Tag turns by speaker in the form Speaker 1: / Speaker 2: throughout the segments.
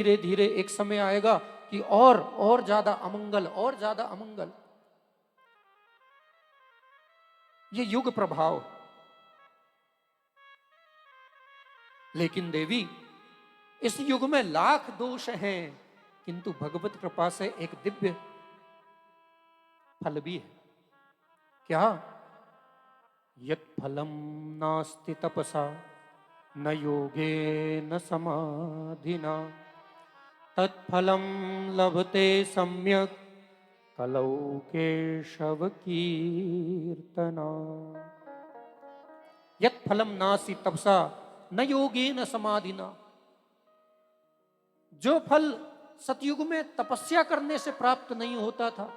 Speaker 1: धीरे धीरे एक समय आएगा कि और ज्यादा अमंगल, और ज्यादा अमंगल। ये युग प्रभाव। लेकिन देवी, इस युग में लाख दोष हैं, किंतु भगवत कृपा से एक दिव्य फल भी है। क्या? यत् फलम नास्ति तपसा न योगे न समाधिना तत्फलम लभते सम्यक कलौ केशव कीर्तना। यत् फलम नास्ति तपसा न योगे न समाधिना। जो फल सतयुग में तपस्या करने से प्राप्त नहीं होता था,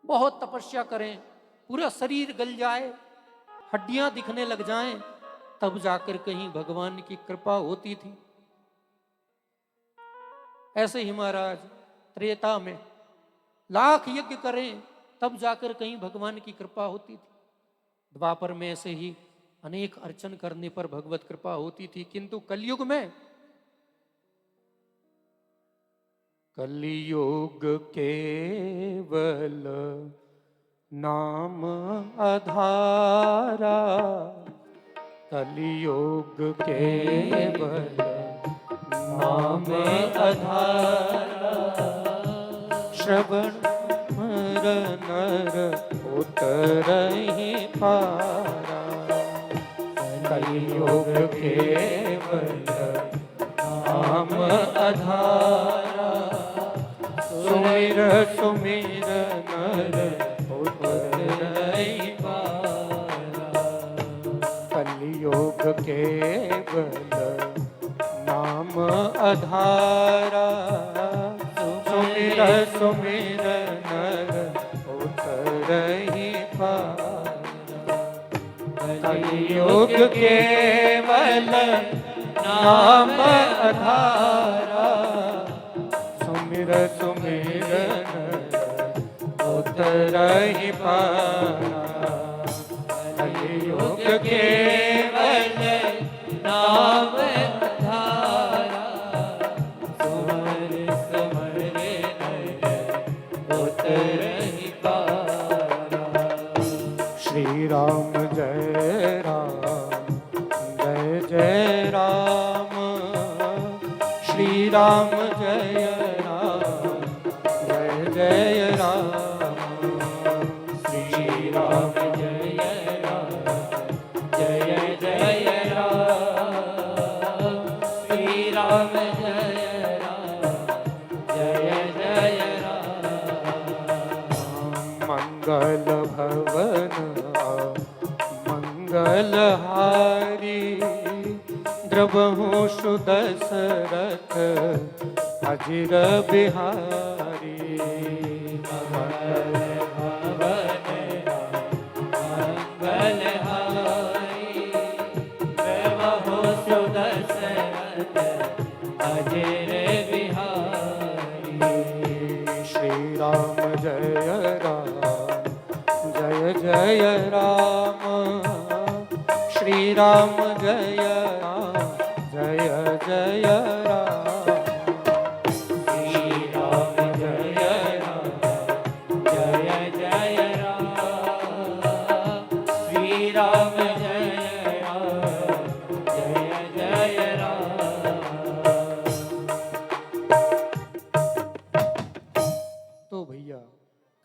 Speaker 1: बहुत तपस्या करें, पूरा शरीर गल जाए, हड्डियां दिखने लग जाएं, तब जाकर कहीं भगवान की कृपा होती थी। ऐसे ही महाराज त्रेता में लाख यज्ञ करें, तब जाकर कहीं भगवान की कृपा होती थी। द्वापर में ऐसे ही अनेक अर्चन करने पर भगवत कृपा होती थी। किंतु कलयुग में, कलियुग केवल नाम आधारा, कलियुग केवल नाम आधारा, श्रवण मर नर उतरहि पारा, कलियुग केवल नाम आधारा, सुमिर सुमिर नर उतरहि पारा, कलियुग केवल नाम आधारा, सुमिर सुमिर नर उतरहि पारा, कलियुग केवल नाम आधारा, सुमिर सुमिर नर उतरहि पारा, कलियुग केवल नाम आधारा, सुमिर सुमिर नर उतरहि पारा। श्री राम जय राम, जय जय राम, श्री राम जय राम, जय जय राम, श्री राम जय राम, जय जय राम, श्री राम जय राम, जय जय राम। मंगल भवन मंगलहारी, द्रवहु सुदशरथ अजिर बिहारी, मंगल भवन मंगलहारी, द्रवहु सुदशरथ अजिर बिहारी, श्री राम जय राम, जय जय राम, श्री राम जय राम, जय जय राम, श्री राम जय राम, जय जय राम, श्री राम जय राम, जय जय राम। तो भैया,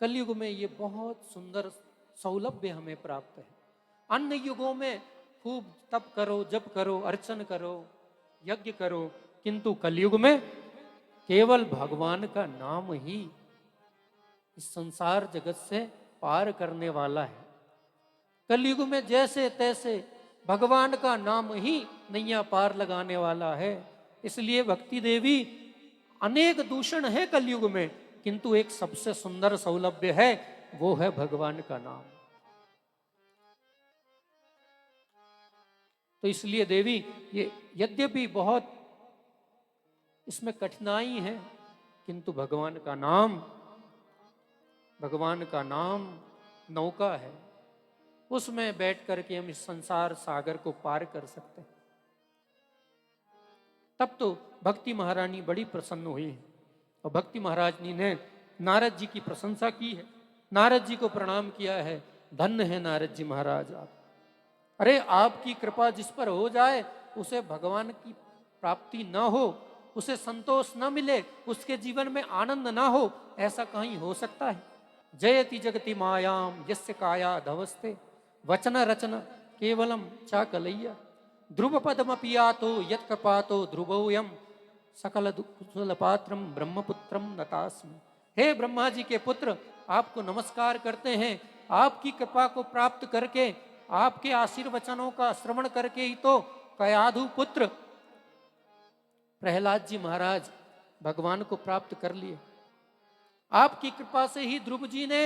Speaker 1: कलयुग में ये बहुत सुंदर सौलभ्य हमें प्राप्त है। अन्य युगों में खूब तप करो, जप करो, अर्चन करो, यज्ञ करो, किंतु कलयुग में केवल भगवान का नाम ही इस संसार जगत से पार करने वाला है। कलयुग में जैसे तैसे भगवान का नाम ही नैया पार लगाने वाला है। इसलिए भक्ति देवी, अनेक दूषण है कलयुग में, किंतु एक सबसे सुंदर सौलभ्य है, वो है भगवान का नाम। तो इसलिए देवी, ये यद्यपि बहुत इसमें कठिनाई है, किंतु भगवान का नाम नौका है, उसमें बैठ करके हम इस संसार सागर को पार कर सकते हैं। तब तो भक्ति महारानी बड़ी प्रसन्न हुई और भक्ति महारानी ने नारद जी की प्रशंसा की है, नारद जी को प्रणाम किया है। धन्य है नारद जी महाराज आप। अरे आपकी कृपा जिस पर हो जाए उसे भगवान की प्राप्ति न हो, उसे संतोष न मिले, उसके जीवन में आनंद ना हो, ऐसा कहीं हो सकता है? जयति जगति मायाम यस्य काया धवस्ते वचन रचन केवलम चाकलय्या ध्रुव पदमपियातो यत् कृपातो ध्रुवोयम सकल कुशल पात्रम ब्रह्मपुत्रम नतास्मि। हे ब्रह्मा जी के पुत्र, आपको नमस्कार करते हैं। आपकी कृपा को प्राप्त करके, आपके आशीर्वचनों का श्रवण करके ही तो कयाधु पुत्र प्रहलाद जी महाराज भगवान को प्राप्त कर लिए। आपकी कृपा से ही ध्रुव जी ने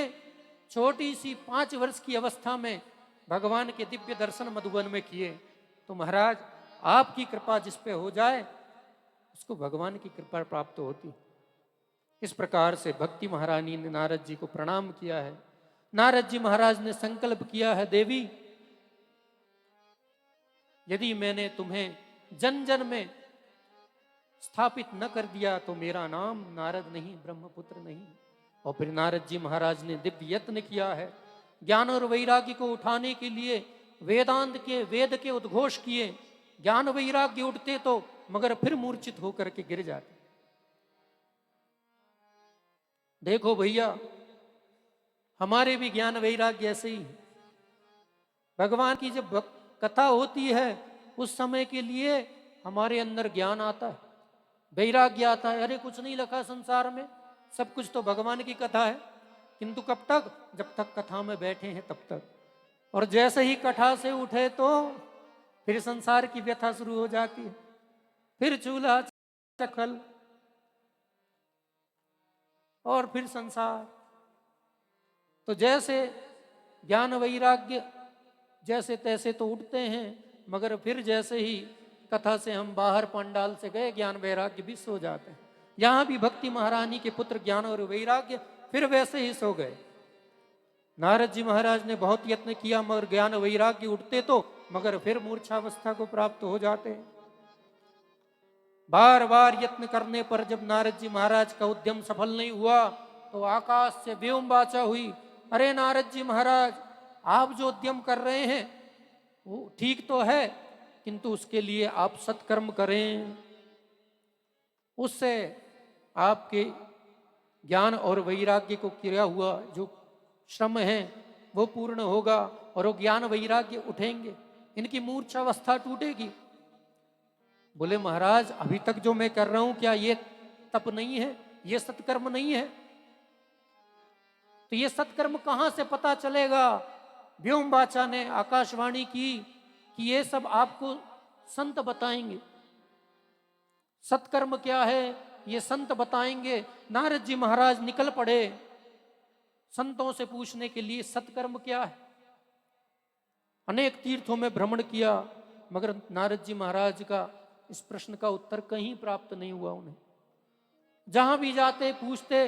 Speaker 1: छोटी सी 5 वर्ष की अवस्था में भगवान के दिव्य दर्शन मधुबन में किए। तो महाराज आपकी कृपा जिस पे हो जाए उसको भगवान की कृपा प्राप्त होती। इस प्रकार से भक्ति महारानी ने नारद जी को प्रणाम किया है। नारद जी महाराज ने संकल्प किया है, देवी यदि मैंने तुम्हें जन जन में स्थापित न कर दिया तो मेरा नाम नारद नहीं, ब्रह्मपुत्र नहीं। और फिर नारद जी महाराज ने दिव्य यत्न किया है, ज्ञान और वैराग्य को उठाने के लिए वेदांत के वेद के उद्घोष किए। ज्ञान वैराग्य उठते तो मगर फिर मूर्छित होकर के गिर जाते। देखो भैया, हमारे भी ज्ञान वैराग्य ऐसे ही है। भगवान की जब कथा होती है उस समय के लिए हमारे अंदर ज्ञान आता है, वैराग्य आता है। अरे कुछ नहीं लखा संसार में, सब कुछ तो भगवान की कथा है। किंतु कब तक? जब तक कथा में बैठे हैं तब तक। और जैसे ही कथा से उठे तो फिर संसार की व्यथा शुरू हो जाती है, फिर चूल्हा चखल और फिर संसार। तो जैसे ज्ञान वैराग्य जैसे तैसे तो उठते हैं, मगर फिर जैसे ही कथा से हम बाहर पंडाल से गए ज्ञान वैराग्य भी सो जाते हैं। यहां भी भक्ति महारानी के पुत्र ज्ञान और वैराग्य फिर वैसे ही सो गए। नारद जी महाराज ने बहुत यत्न किया मगर ज्ञान वैराग्य उठते तो मगर फिर मूर्छावस्था को प्राप्त हो जाते हैं। बार बार यत्न करने पर जब नारद जी महाराज का उद्यम सफल नहीं हुआ तो आकाश से व्योम वाचा हुई, अरे नारद जी महाराज, आप जो उद्यम कर रहे हैं वो ठीक तो है, किंतु उसके लिए आप सत्कर्म करें, उससे आपके ज्ञान और वैराग्य को किया हुआ जो श्रम है वो पूर्ण होगा और वो ज्ञान वैराग्य उठेंगे, इनकी मूर्छावस्था टूटेगी। बोले महाराज, अभी तक जो मैं कर रहा हूं क्या ये तप नहीं है, ये सत्कर्म नहीं है? तो ये सत्कर्म कहां से पता चलेगा? व्योम वाचा ने आकाशवाणी की कि ये सब आपको संत बताएंगे। सत्कर्म क्या है ये संत बताएंगे। नारद जी महाराज निकल पड़े संतों से पूछने के लिए, सत्कर्म क्या है। अनेक तीर्थों में भ्रमण किया मगर नारद जी महाराज का इस प्रश्न का उत्तर कहीं प्राप्त नहीं हुआ उन्हें। जहां भी जाते पूछते,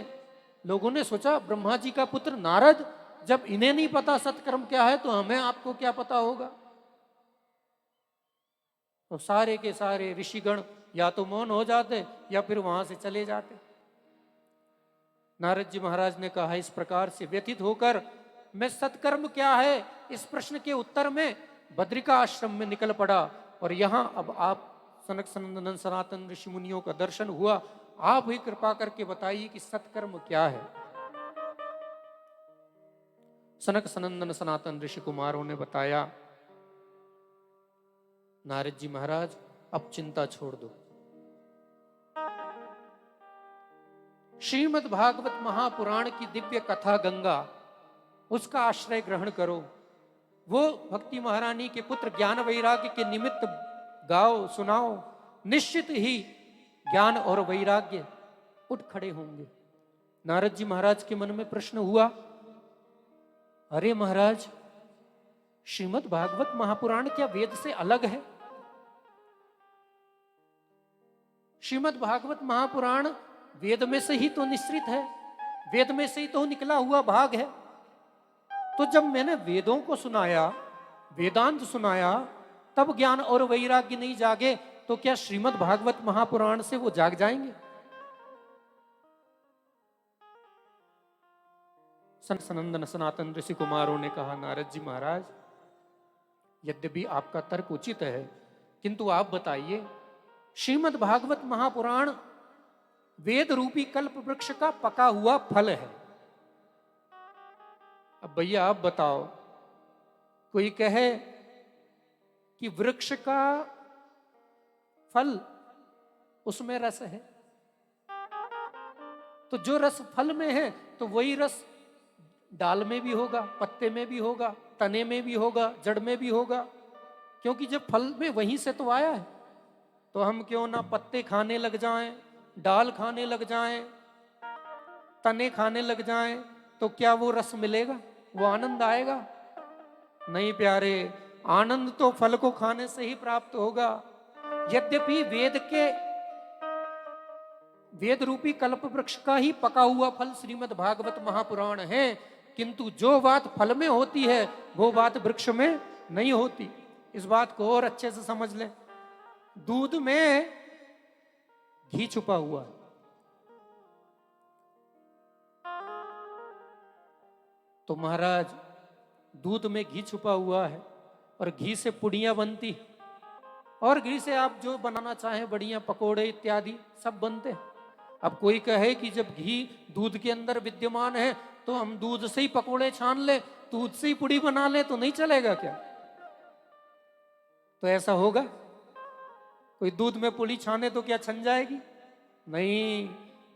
Speaker 1: लोगों ने सोचा ब्रह्मा जी का पुत्र नारद, जब इन्हें नहीं पता सत्कर्म क्या है तो हमें आपको क्या पता होगा। तो सारे के सारे ऋषिगण या तो मौन हो जाते या फिर वहां से चले जाते। नारद जी महाराज ने कहा, इस प्रकार से व्यथित होकर मैं सत्कर्म क्या है इस प्रश्न के उत्तर में बद्रिका आश्रम में निकल पड़ा। और यहां अब आप सनक सनंदन सनातन ऋषि मुनियों का दर्शन हुआ। आप ही कृपा करके बताइए कि सत्कर्म क्या है। सनक सनंदन सनातन ऋषि कुमारों ने बताया, नारद जी महाराज अब चिंता छोड़ दो, श्रीमद् भागवत महापुराण की दिव्य कथा गंगा, उसका आश्रय ग्रहण करो। वो भक्ति महारानी के पुत्र ज्ञान वैराग्य के निमित्त गाओ, सुनाओ, निश्चित ही ज्ञान और वैराग्य उठ खड़े होंगे। नारद जी महाराज के मन में प्रश्न हुआ, अरे महाराज, श्रीमद् भागवत महापुराण क्या वेद से अलग है? श्रीमद् भागवत महापुराण वेद में से ही तो निश्रित है, वेद में से ही तो निकला हुआ भाग है। तो जब मैंने वेदों को सुनाया, वेदांत सुनाया, तब ज्ञान और वैराग्य नहीं जागे तो क्या श्रीमद् भागवत महापुराण से वो जाग जाएंगे? सनंदन सनातन ऋषि कुमारों ने कहा, नारद जी महाराज, यद्यपि आपका तर्क उचित है, किंतु आप बताइए, श्रीमद् भागवत महापुराण वेद रूपी कल्प वृक्ष का पका हुआ फल है। अब भैया आप बताओ, कोई कहे कि वृक्ष का फल उसमें रस है, तो जो रस फल में है तो वही रस डाल में भी होगा, पत्ते में भी होगा, तने में भी होगा, जड़ में भी होगा, क्योंकि जब फल में वहीं से तो आया है। तो हम क्यों ना पत्ते खाने लग जाएं, डाल खाने लग जाएं, तने खाने लग जाएं, तो क्या वो रस मिलेगा, वो आनंद आएगा? नहीं प्यारे, आनंद तो फल को खाने से ही प्राप्त होगा। यद्यपि वेद रूपी कल्प वृक्ष का ही पका हुआ फल श्रीमद् भागवत महापुराण है, किंतु जो बात फल में होती है वो बात वृक्ष में नहीं होती। इस बात को और अच्छे से समझ लें। दूध में घी छुपा हुआ है, तो महाराज दूध में घी छुपा हुआ है और घी से पुड़ियां बनती, और घी से आप जो बनाना चाहें, बढ़िया पकोड़े इत्यादि सब बनते हैं। अब कोई कहे कि जब घी दूध के अंदर विद्यमान है तो हम दूध से ही पकोड़े छान ले, दूध से ही पुड़ी बना ले, तो नहीं चलेगा क्या? तो ऐसा होगा? कोई दूध में पुड़ी छाने तो क्या छन जाएगी? नहीं,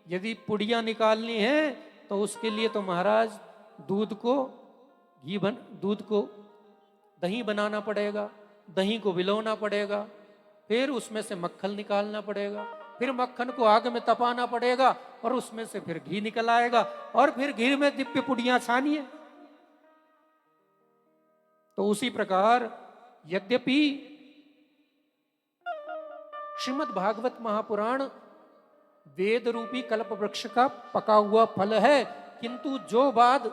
Speaker 1: यदि पुड़ियां निकालनी है तो उसके लिए तो महाराज दूध को दही बनाना पड़ेगा, दही को विलोना पड़ेगा, फिर उसमें से मक्खन निकालना पड़ेगा, फिर मक्खन को आग में तपाना पड़ेगा और उसमें से फिर घी निकल आएगा, और फिर घी में दिव्य पुड़ियां छानिए। तो उसी प्रकार यद्यपि श्रीमद् भागवत महापुराण वेद रूपी कल्प वृक्ष का पका हुआ फल है, किंतु जो बात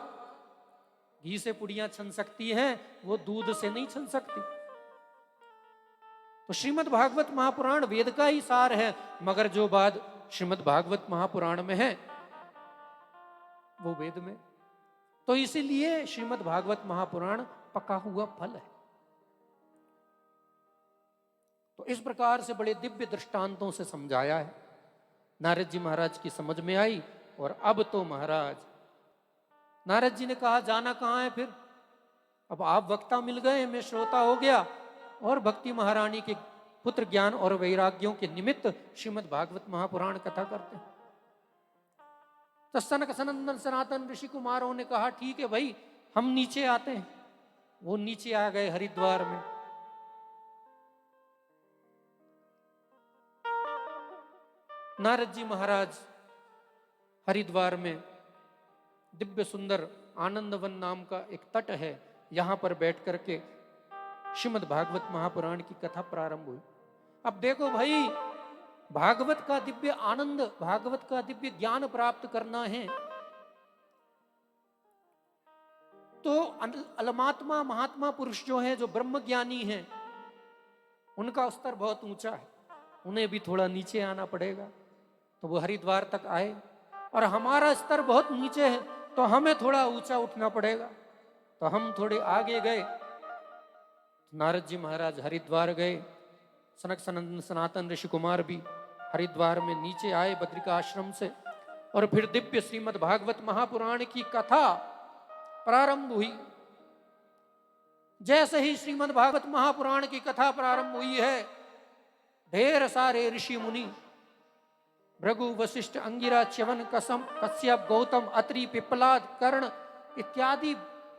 Speaker 1: घी से पुड़ियां छन सकती हैं वो दूध से नहीं छन सकती। तो श्रीमद् भागवत महापुराण वेद का ही सार है, मगर जो बात श्रीमद् भागवत महापुराण में है वो वेद में, तो इसीलिए श्रीमद् भागवत महापुराण पका हुआ फल है। तो इस प्रकार से बड़े दिव्य दृष्टांतों से समझाया है, नारद जी महाराज की समझ में आई। और अब तो महाराज नारद जी ने कहा, जाना कहां है फिर? अब आप वक्ता मिल गए, मैं श्रोता हो गया, और भक्ति महारानी के पुत्र ज्ञान और वैराग्यों के निमित्त श्रीमद् भागवत महापुराण कथा करते हैं। तो सनक सनंदन सनातन ऋषि कुमारों ने कहा, ठीक है भाई, हम नीचे आते हैं। वो नीचे आ गए हरिद्वार में। नारद जी महाराज हरिद्वार में दिव्य सुंदर आनंदवन नाम का एक तट है, यहां पर बैठ करके श्रीमद् भागवत महापुराण की कथा प्रारंभ हुई। अब देखो भाई, भागवत का दिव्य आनंद, भागवत का दिव्य ज्ञान प्राप्त करना है तो अलमात्मा महात्मा पुरुष जो है, जो ब्रह्म ज्ञानी हैं, उनका स्तर बहुत ऊंचा है, उन्हें भी थोड़ा नीचे आना पड़ेगा। तो वो हरिद्वार तक आए, और हमारा स्तर बहुत नीचे है तो हमें थोड़ा ऊंचा उठना पड़ेगा। तो हम थोड़े आगे गए। नारद जी महाराज हरिद्वार गए, सनक सनंदन सनातन ऋषि कुमार भी हरिद्वार में नीचे आए बद्रिका आश्रम से, और फिर दिव्य श्रीमद् भागवत महापुराण की कथा प्रारंभ हुई। जैसे ही श्रीमद् भागवत महापुराण की कथा प्रारंभ हुई है, ढेर सारे ऋषि मुनि, भृगु वशिष्ठ अंगिरा च्यवन कसम कश्यप गौतम अत्रि पिप्पलाद कर्ण इत्यादि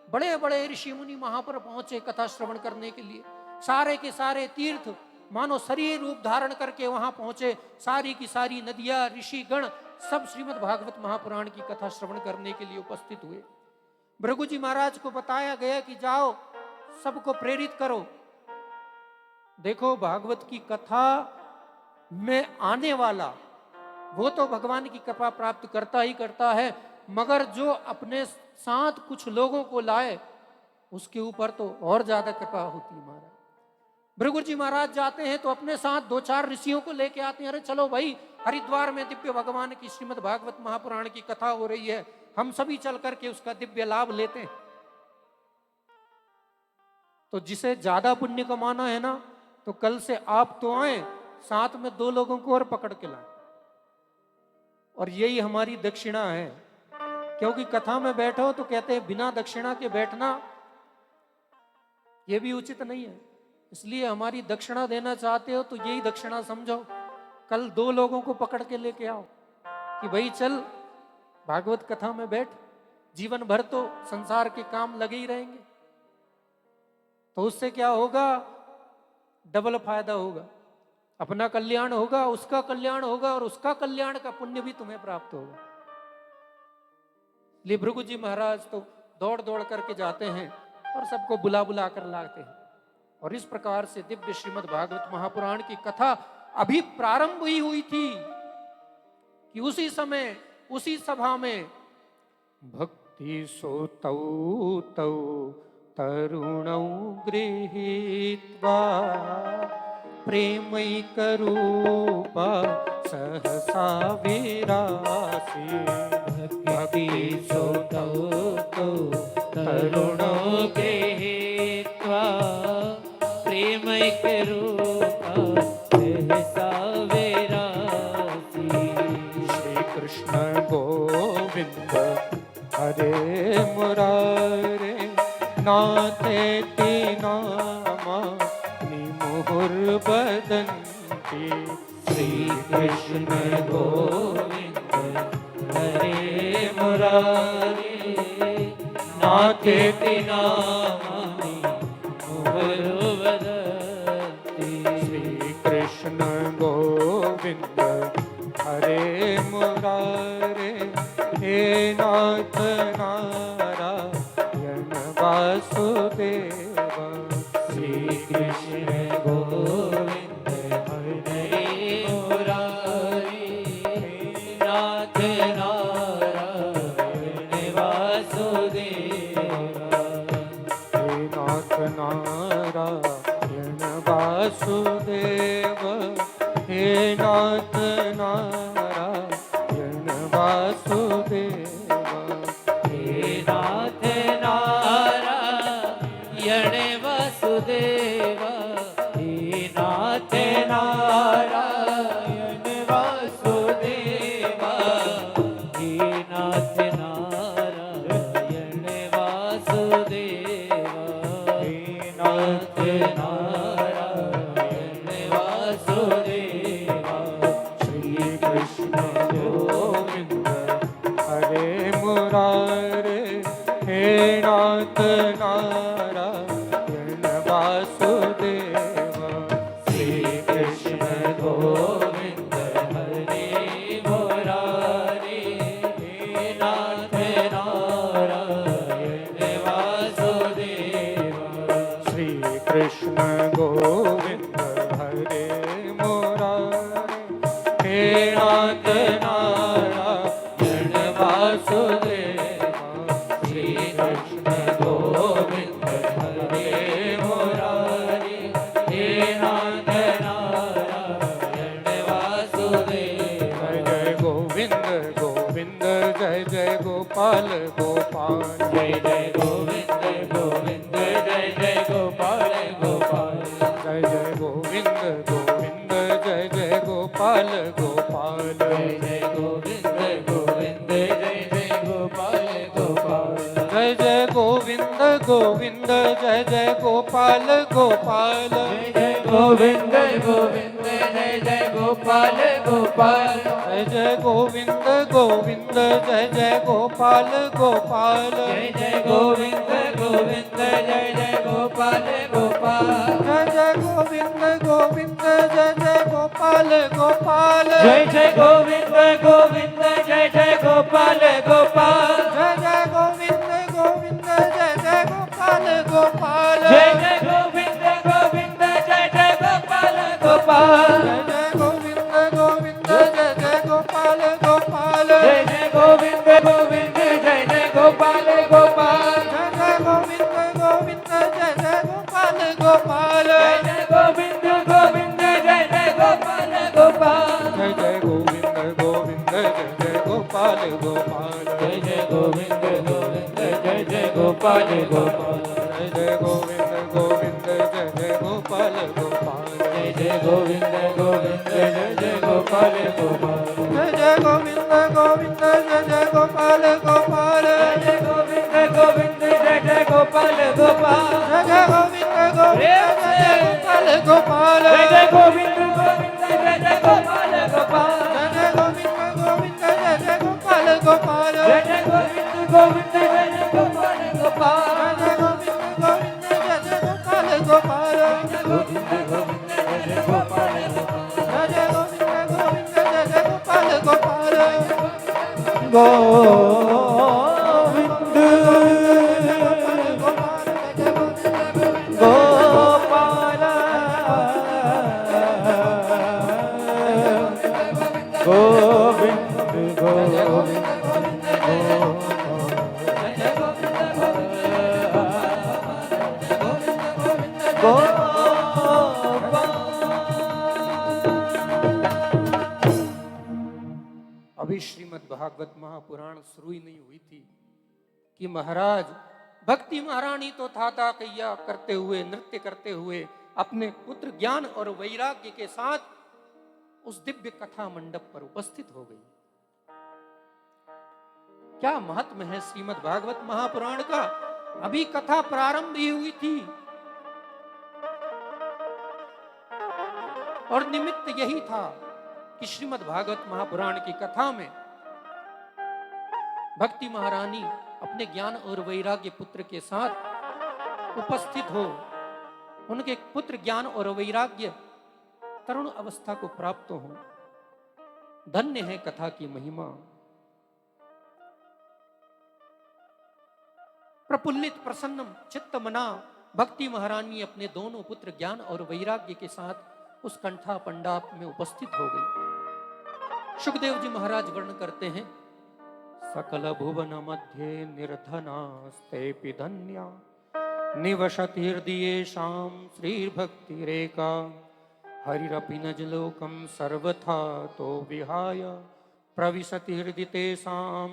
Speaker 1: बड़े बड़े ऋषि मुनि वहां पर पहुंचे कथा श्रवण करने के लिए। सारे के सारे तीर्थ मानो शरीर रूप धारण करके वहां पहुंचे। सारी की सारी नदियां, ऋषि गण सब श्रीमद् भागवत महापुराण की कथा श्रवण करने के लिए उपस्थित हुए। भृगु जी महाराज को बताया गया कि जाओ सबको प्रेरित करो, देखो भागवत की कथा में आने वाला वो तो भगवान की कृपा प्राप्त करता ही करता है, मगर जो अपने साथ कुछ लोगों को लाए उसके ऊपर तो और ज्यादा कृपा होती है महाराज। भृगु जी महाराज जाते हैं तो अपने साथ 2-4 ऋषियों को लेके आते हैं। अरे चलो भाई, हरिद्वार में दिव्य भगवान की श्रीमद् भागवत महापुराण की कथा हो रही है, हम सभी चल करके उसका दिव्य लाभ लेते हैं। तो जिसे ज्यादा पुण्य कमाना है ना, तो कल से आप तो आए, साथ में 2 लोगों को और पकड़ के लाए। और यही हमारी दक्षिणा है, क्योंकि कथा में बैठो तो कहते हैं बिना दक्षिणा के बैठना यह भी उचित नहीं है। इसलिए हमारी दक्षिणा देना चाहते हो तो यही दक्षिणा समझो। कल 2 लोगों को पकड़ के लेके आओ कि भाई चल भागवत कथा में बैठ, जीवन भर तो संसार के काम लगे ही रहेंगे। तो उससे क्या होगा, डबल फायदा होगा, अपना कल्याण होगा, उसका कल्याण होगा, और उसका कल्याण का पुण्य भी तुम्हें प्राप्त होगा। लिए भृगु जी महाराज तो दौड़ दौड़ करके जाते हैं और सबको बुला बुला कर लाते हैं। और इस प्रकार से दिव्य श्रीमद् भागवत महापुराण की कथा अभी प्रारंभ ही हुई थी कि उसी समय उसी सभा में भक्ति सोतौ तौ तरुणौ गृहीत्वा प्रेमैकरूपा सहसा विरासी। भक्ति सोतौ तौ तरुणौ गृहीत्वा प्रेमैकरूपा सहसा विरासी। श्री कृष्ण गोविंद हरे मुरारे नाथेति नामानि मुहुर्वदन्ति। श्री कृष्ण गोविंद हरे मुरारे नाथेति नामानि मुहुर्वदन्ति। श्री कृष्ण गोविंद हरे मुरारे हे नाथ नारायण वासुदेव। श्री कृष्ण गोविंद हरे मुरारे नाथ नारायण वासुदेव। हे नाथ नारायण वासुदेव। हे नाथ नारायण वासुदेव। हे नाथ नारायण वासुदेव। हे नाथ नारायण वासुदेव। हे नाथ नारायण वासुदेव। हे नाथ नारायण वासुदेव। श्री कृष्ण गोविंद हरे मुरारे हे नाथ नारायण वासुदेव। श्री कृष्ण गोविंद हरे मुरारे हे नाथ नारायण वासुदेव। श्री कृष्ण गोविंद हरे मुरारे हे नाथ नारायण वासुदेव। श्री कृष्ण गोविंद हरे मुरारे हे नाथ नारायण वासुदेव। जय गोविंद गोविंद जय जय गोपाल गोपाल। जय जय गोविंद गोविंद जय जय गोपाल गोपाल। जय जय गोविंद गोविंद जय जय गोपाल गोपाल। जय जय गोविंद गोविंद जय जय गोपाल गोपाल। जय जय गोविंद गोविंद जय जय गोपाल गोपाल। जय जय गोविंद गोविंद जय जय गोपाल गोपाल। जय जय गोविंद गोविंद जय जय गोपाल गोपाल। जय जय गोविंद गोविंद जय जय गोपाल गोपाल। जय जय गोविंद गोविंद जय जय गोपाल गोपाल। जय जय गोविंद गोविंद जय जय गोपाल गोपाल। जय जय गोविंद गोविंद जय जय गोपाल गोपाल। जय जय गोविंद गोविंद जय जय गोपाल गोपाल। जय जय गोविंद गोविंद जय जय गोपाल गोपाल। जय जय गोविंद गोविंद जय जय गोपाल गोपाल। जय जय गोविंद गोविंद जय जय गोपाल गोपाल। जय जय गोविंद गोविंद जय जय गोपाल गोपाल
Speaker 2: जय जय गोविंद गोविंद जय जय गोपाल गोपाल
Speaker 1: जय जय गोविंद गोविंद जय जय गोपाल गोपाल
Speaker 2: जय जय गोविंद गोविंद जय जय गोपाल गोपाल
Speaker 1: जय जय गोविंद गोविंद जय जय गोपाल गोपाल
Speaker 2: जय जय गोविंद गोविंद जय जय गोपाल गोपाल
Speaker 1: जय जय गोविंद गोविंद जय जय गोपाल गोपाल
Speaker 2: जय जय गोविंद गोविंद जय जय गोपाल गोपाल
Speaker 1: जय जय गोविंद गोविंद जय जय गोपाल गोपाल
Speaker 2: जय जय गोविंद गोविंद जय जय गोपाल गोपाल
Speaker 1: जय जय गोविंद गोविंद जय जय गोपाल गोपाल
Speaker 2: गोविंद गोविंद जय जय गोपाल गोपाल
Speaker 1: जय जय गोविंद गोविंद जय जय गोपाल गोपाल
Speaker 2: गोविंद
Speaker 1: अभी श्रीमद् भागवत महापुराण शुरू ही नहीं हुई थी कि महाराज भक्ति महारानी तो था कैया करते हुए, नृत्य करते हुए अपने पुत्र ज्ञान और वैराग्य के साथ उस दिव्य कथा मंडप पर उपस्थित हो गई। क्या महत्व है श्रीमद् भागवत महापुराण का। अभी कथा प्रारंभ ही हुई थी और निमित्त यही था कि श्रीमद् भागवत महापुराण की कथा में भक्ति महारानी अपने ज्ञान और वैराग्य पुत्र के साथ उपस्थित हो। उनके पुत्र ज्ञान और वैराग्य तरुण अवस्था को प्राप्त हो। धन्य है कथा की महिमा। प्रफुल्लित प्रसन्न चित्त मना भक्ति महारानी अपने दोनों पुत्र ज्ञान और वैराग्य के साथ उस कंठा पंडाप में उपस्थित हो गई। सुखदेव जी महाराज वर्ण करते हैं, सकल भुवन मध्य निर्धनास्ते धन्या निवसति हृदयेषां श्री भक्ति रेखा हरिरपि नजलोकं सर्वथा तो विहाय प्रविशति हृदि तेषां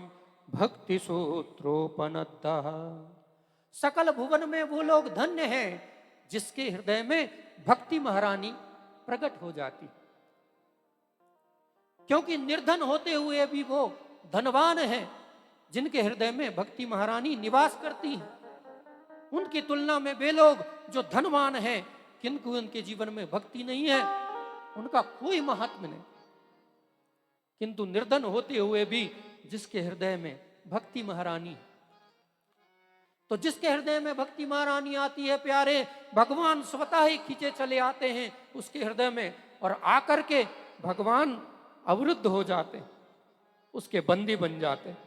Speaker 1: भक्ति सूत्रोपनद्दः। सकल भुवन में वो लोग धन्य हैं जिसके हृदय में भक्ति महारानी प्रकट हो जाती, क्योंकि निर्धन होते हुए भी वो धनवान हैं जिनके हृदय में भक्ति महारानी निवास करती हैं। उनकी तुलना में वे लोग जो धनवान हैं किंतु उनके जीवन में भक्ति नहीं है, उनका कोई महत्व नहीं। किंतु निर्धन होते हुए भी जिसके हृदय में भक्ति महारानी, तो जिसके हृदय में भक्ति महारानी आती है प्यारे, भगवान स्वतः ही खींचे चले आते हैं उसके हृदय में और आकर के भगवान अवरुद्ध हो जाते हैं, उसके बंदी बन जाते हैं,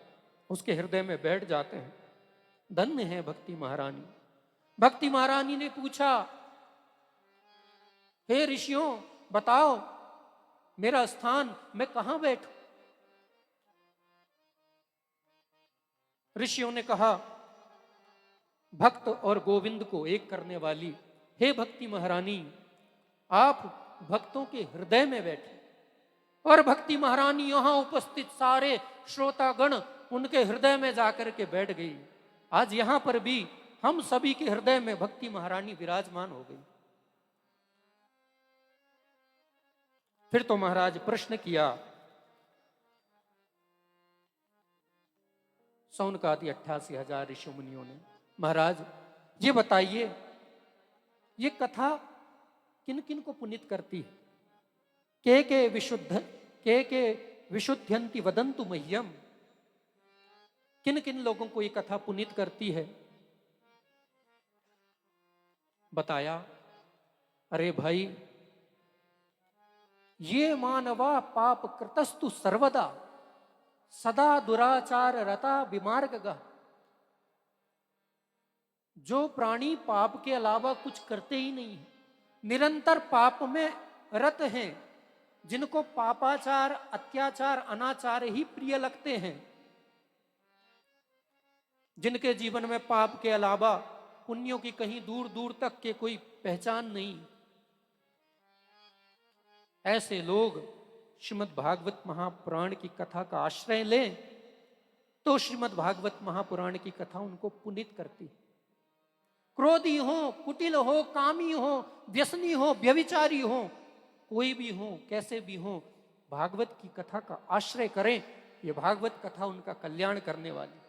Speaker 1: उसके हृदय में बैठ जाते हैं। धन्य है भक्ति महारानी। भक्ति महारानी ने पूछा, हे ऋषियों बताओ मेरा स्थान मैं कहां बैठूं। ऋषियों ने कहा, भक्त और गोविंद को एक करने वाली हे भक्ति महारानी, आप भक्तों के हृदय में बैठे। और भक्ति महारानी यहां उपस्थित सारे श्रोतागण उनके हृदय में जाकर के बैठ गई। आज यहां पर भी हम सभी के हृदय में भक्ति महारानी विराजमान हो गई। फिर तो महाराज प्रश्न किया, सौनकादि 88,000 ऋषि मुनियों ने, महाराज ये बताइए ये कथा किन किन को पुनीत करती है। के विशुद्धयन्ति वदन्तु मह्यम, किन किन लोगों को ये कथा पुनीत करती है। बताया, अरे भाई ये मानवा पाप कृतस्तु सर्वदा सदा दुराचार रता विमार्गगा। जो प्राणी पाप के अलावा कुछ करते ही नहीं, निरंतर पाप में रत हैं, जिनको पापाचार अत्याचार अनाचार ही प्रिय लगते हैं, जिनके जीवन में पाप के अलावा पुण्यों की कहीं दूर दूर तक के कोई पहचान नहीं, ऐसे लोग श्रीमद् भागवत महापुराण की कथा का आश्रय लें तो श्रीमद् भागवत महापुराण की कथा उनको पुनीत करती है। क्रोधी हो, कुटिल हो, कामी हो, व्यसनी हो, व्यभिचारी हो, कोई भी हो, कैसे भी हो, भागवत की कथा का आश्रय करें। ये भागवत कथा उनका कल्याण करने वाली।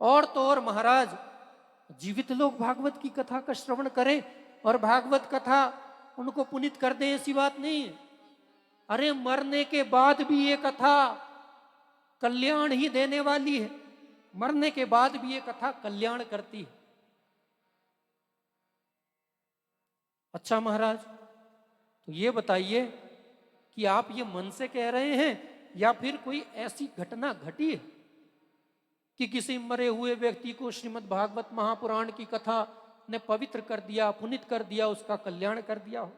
Speaker 1: और तो और महाराज, जीवित लोग भागवत की कथा का श्रवण करें और भागवत कथा उनको पुनीत कर दे, ऐसी बात नहीं है। अरे मरने के बाद भी ये कथा कल्याण ही देने वाली है। मरने के बाद भी ये कथा कल्याण करती है। अच्छा महाराज, तो ये बताइए कि आप ये मन से कह रहे हैं या फिर कोई ऐसी घटना घटी है कि किसी मरे हुए व्यक्ति को श्रीमद् भागवत महापुराण की कथा ने पवित्र कर दिया, पुनीत कर दिया, उसका कल्याण कर दिया हो?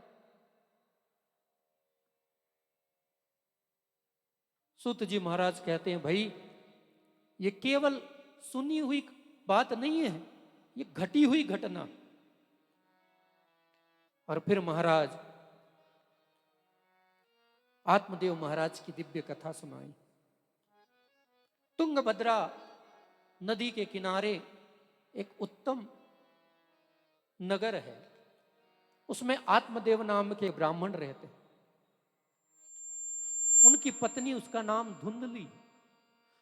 Speaker 1: सूत जी महाराज कहते हैं, भाई ये केवल सुनी हुई बात नहीं है, ये घटी हुई घटना। और फिर महाराज आत्मदेव महाराज की दिव्य कथा सुनाई। तुंगभद्रा नदी के किनारे एक उत्तम नगर है, उसमें आत्मदेव नाम के ब्राह्मण रहते हैं। उनकी पत्नी, उसका नाम धुंधली।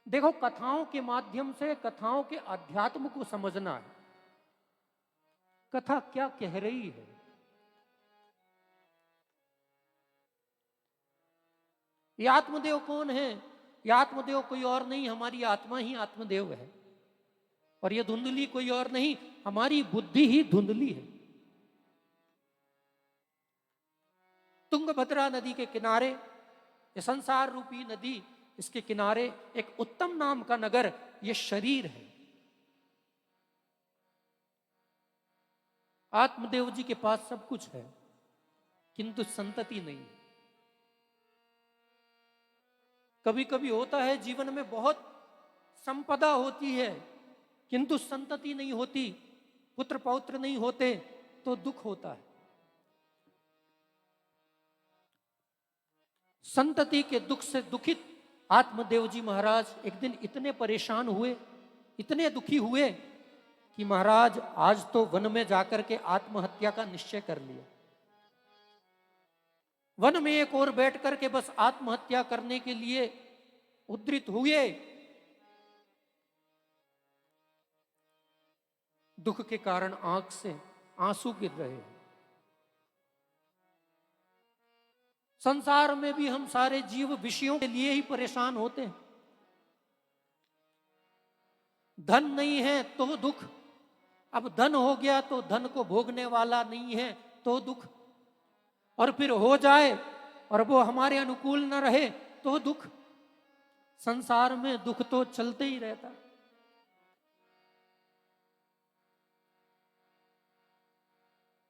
Speaker 1: देखो, कथाओं के माध्यम से कथाओं के अध्यात्म को समझना है। कथा क्या कह रही है? ये आत्मदेव कौन है? ये आत्मदेव कोई और नहीं, हमारी आत्मा ही आत्मदेव है। और ये धुंधली कोई और नहीं, हमारी बुद्धि ही धुंधली है। तुंगभद्रा नदी के किनारे, ये संसार रूपी नदी, इसके किनारे एक उत्तम नाम का नगर, ये शरीर है। आत्मदेव जी के पास सब कुछ है, किंतु संतति नहीं। कभी कभी होता है जीवन में बहुत संपदा होती है, किंतु संतति नहीं होती, पुत्र पौत्र नहीं होते, तो दुख होता है। संतति के दुख से दुखित आत्मदेव जी महाराज एक दिन इतने परेशान हुए, इतने दुखी हुए कि महाराज आज तो वन में जाकर के आत्महत्या का निश्चय कर लिया। वन में एक और बैठ करके बस आत्महत्या करने के लिए उद्रित हुए। दुख के कारण आंख से आंसू गिर रहे हैं। संसार में भी हम सारे जीव विषयों के लिए ही परेशान होते हैं। धन नहीं है तो दुख, अब धन हो गया तो धन को भोगने वाला नहीं है तो दुख, और फिर हो जाए और वो हमारे अनुकूल न रहे तो दुख। संसार में दुख तो चलते ही रहता।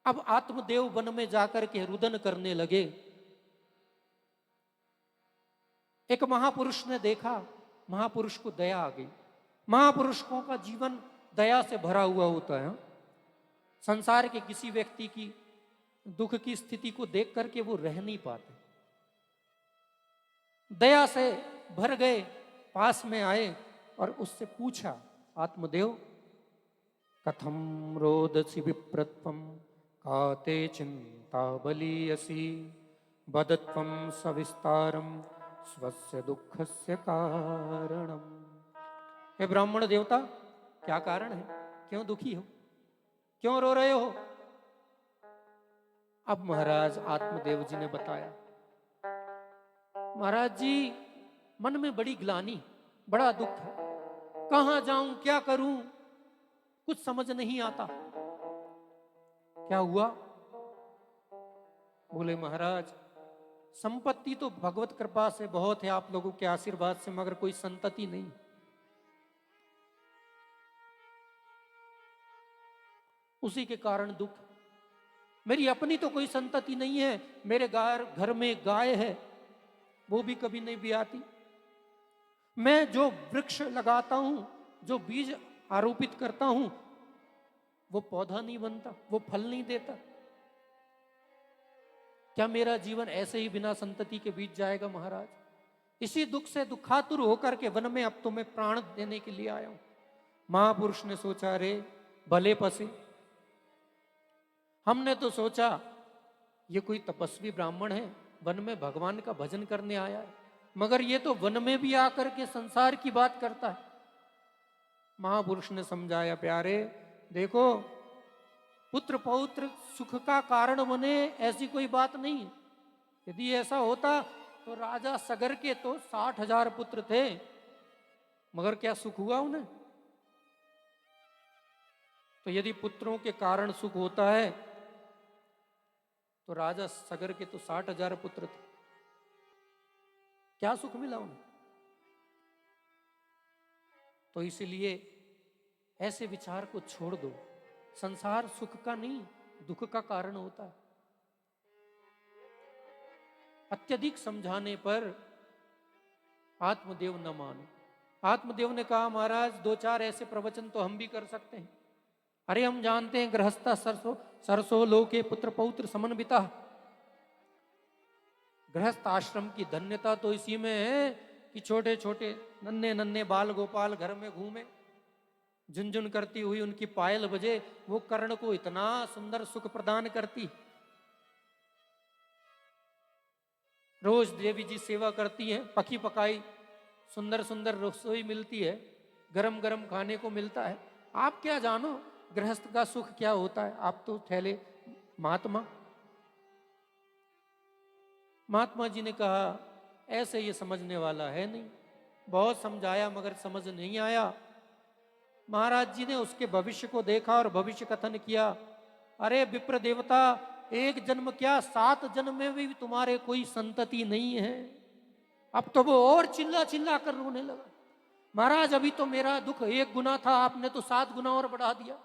Speaker 1: अब आत्मदेव वन में जाकर के रुदन करने लगे। एक महापुरुष ने देखा, महापुरुष को दया आ गई। महापुरुषों का जीवन दया से भरा हुआ होता है। संसार के किसी व्यक्ति की दुख की स्थिति को देख करके वो रह नहीं पाते, दया से भर गए, पास में आए और उससे पूछा, आत्मदेव कथम रोदसी विप्रत्वम काते चिंता बलीयसी बदत्वम सविस्तारम स्वस्य दुःखस्य कारणम। हे ब्राह्मण देवता, क्या कारण है? क्यों दुखी हो? क्यों रो रहे हो? अब महाराज आत्मदेव जी ने बताया, महाराज जी मन में बड़ी ग्लानि, बड़ा दुख है, कहां जाऊं, क्या करूं, कुछ समझ नहीं आता। क्या हुआ? बोले महाराज संपत्ति तो भगवत कृपा से बहुत है, आप लोगों के आशीर्वाद से, मगर कोई संतति नहीं। उसी के कारण दुख। मेरी अपनी तो कोई संतति नहीं है, मेरे घर में गाय है, वो भी कभी नहीं ब्याती। मैं जो वृक्ष लगाता हूं, जो बीज आरोपित करता हूं, वो पौधा नहीं बनता, वो फल नहीं देता। क्या मेरा जीवन ऐसे ही बिना संतति के बीत जाएगा महाराज? इसी दुख से दुखातुर होकर के वन में अब तो मैं प्राण देने के लिए आया हूं। महापुरुष ने सोचा, रे भले पसे, हमने तो सोचा ये कोई तपस्वी ब्राह्मण है, वन में भगवान का भजन करने आया है, मगर ये तो वन में भी आकर के संसार की बात करता है। महापुरुष ने समझाया, प्यारे देखो, पुत्र पौत्र सुख का कारण बने ऐसी कोई बात नहीं है। यदि ऐसा होता तो राजा सगर के तो 60,000 पुत्र थे, मगर क्या सुख हुआ उन्हें? तो यदि पुत्रों के कारण सुख होता है तो राजा सगर के तो 60,000 पुत्र थे, क्या सुख मिला उन्हें? तो इसलिए ऐसे विचार को छोड़ दो। संसार सुख का नहीं, दुख का कारण होता है। अत्यधिक समझाने पर आत्मदेव न माने। आत्मदेव ने कहा, महाराज 2-4 ऐसे प्रवचन तो हम भी कर सकते हैं। अरे हम जानते हैं, गृहस्था सरसो लोके पुत्र पौत्र समन्विता। गृहस्थ आश्रम की धन्यता तो इसी में है कि छोटे छोटे नन्हे नन्हे बाल गोपाल घर में घूमे, झुनझुन करती हुई उनकी पायल बजे, वो कर्ण को इतना सुंदर सुख प्रदान करती। रोज देवी जी सेवा करती हैं, पकी पकाई सुंदर सुंदर रसोई मिलती है, गरम गरम खाने को मिलता है। आप क्या जानो गृहस्थ का सुख क्या होता है? आप तो ठहले महात्मा। महात्मा जी ने कहा, ऐसे ये समझने वाला है नहीं, बहुत समझाया मगर समझ नहीं आया। महाराज जी ने उसके भविष्य को देखा और भविष्य कथन किया। अरे विप्र देवता, एक जन्म क्या 7 जन्म में भी तुम्हारे कोई संतति नहीं है। अब तो वो और चिल्ला चिल्ला कर रोने लगा। महाराज अभी तो मेरा दुख 1 गुना था, आपने तो 7 गुना और बढ़ा दिया।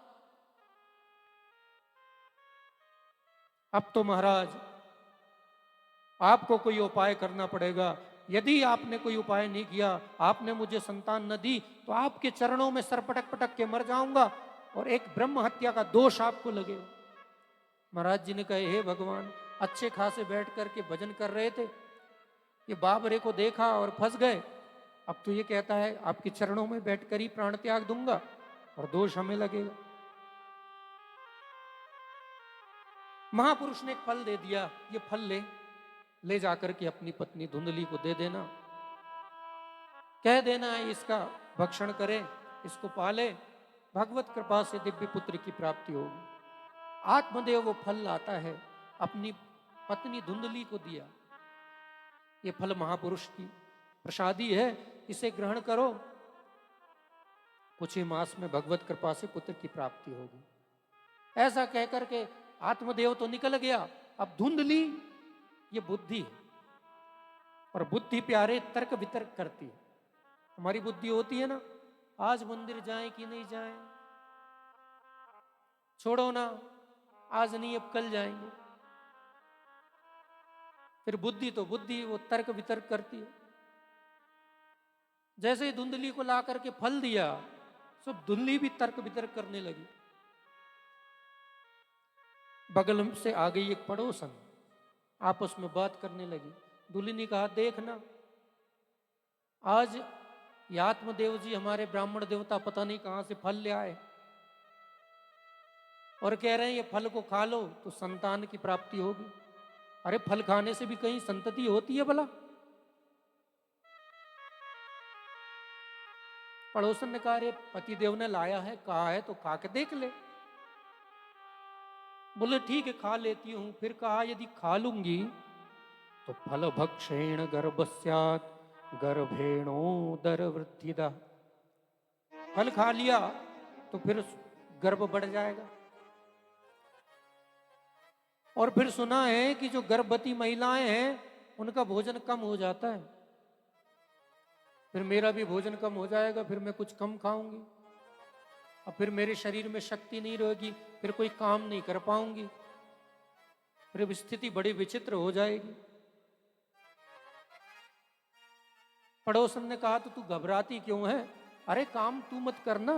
Speaker 1: अब तो महाराज आपको कोई उपाय करना पड़ेगा। यदि आपने कोई उपाय नहीं किया, आपने मुझे संतान न दी, तो आपके चरणों में सर पटक पटक के मर जाऊंगा और एक ब्रह्म हत्या का दोष आपको लगेगा। महाराज जी ने कहे, हे भगवान, अच्छे खासे बैठ करके भजन कर रहे थे, ये बाबरे को देखा और फंस गए। अब तो ये कहता है आपके चरणों में बैठकर ही प्राण त्याग दूंगा और दोष हमें लगेगा। महापुरुष ने एक फल दे दिया, ये फल ले जाकर के अपनी पत्नी धुंधली को दे देना, कह देना है इसका भक्षण करे, इसको पाले, भगवत कृपा से दिव्य पुत्र की प्राप्ति होगी। आत्मदेव वो फल लाता है, अपनी पत्नी धुंधली को दिया। ये फल महापुरुष की प्रसादी है, इसे ग्रहण करो, कुछ ही मास में भगवत कृपा से पुत्र की प्राप्ति होगी। ऐसा कहकर के आत्मदेव तो निकल गया। अब धुंधली ये बुद्धि है, और बुद्धि प्यारे तर्क वितर्क करती है। हमारी बुद्धि होती है ना, आज मंदिर जाएं कि नहीं जाएं, छोड़ो ना, आज नहीं अब कल जाएंगे। फिर बुद्धि तो बुद्धि, वो तर्क वितर्क करती है। जैसे ही धुंधली को ला करके फल दिया, सब धुंधली भी तर्क वितर्क करने लगी। बगल से आ गई एक पड़ोसन, आपस में बात करने लगी। दूल्हे ने कहा, देखना आज ये आत्मदेव जी हमारे ब्राह्मण देवता पता नहीं कहां से फल ले आए और कह रहे हैं ये फल को खा लो तो संतान की प्राप्ति होगी। अरे फल खाने से भी कहीं संतति होती है भला? पड़ोसन ने कहा, अरे पतिदेव ने लाया है, कहा है तो खा के देख ले। बोले ठीक है, खा लेती हूं। फिर कहा, यदि खा लूंगी तो फल भक्षेण गर्भस्यात् गर्भेणोदर वृद्धिदा। फल खा लिया तो फिर गर्भ बढ़ जाएगा। और फिर सुना है कि जो गर्भवती महिलाएं हैं उनका भोजन कम हो जाता है। फिर मेरा भी भोजन कम हो जाएगा, फिर मैं कुछ कम खाऊंगी, अब फिर मेरे शरीर में शक्ति नहीं रहेगी, फिर कोई काम नहीं कर पाऊंगी, फिर स्थिति बड़ी विचित्र हो जाएगी। पड़ोसन ने कहा, तो तू घबराती क्यों है? अरे काम तू मत करना,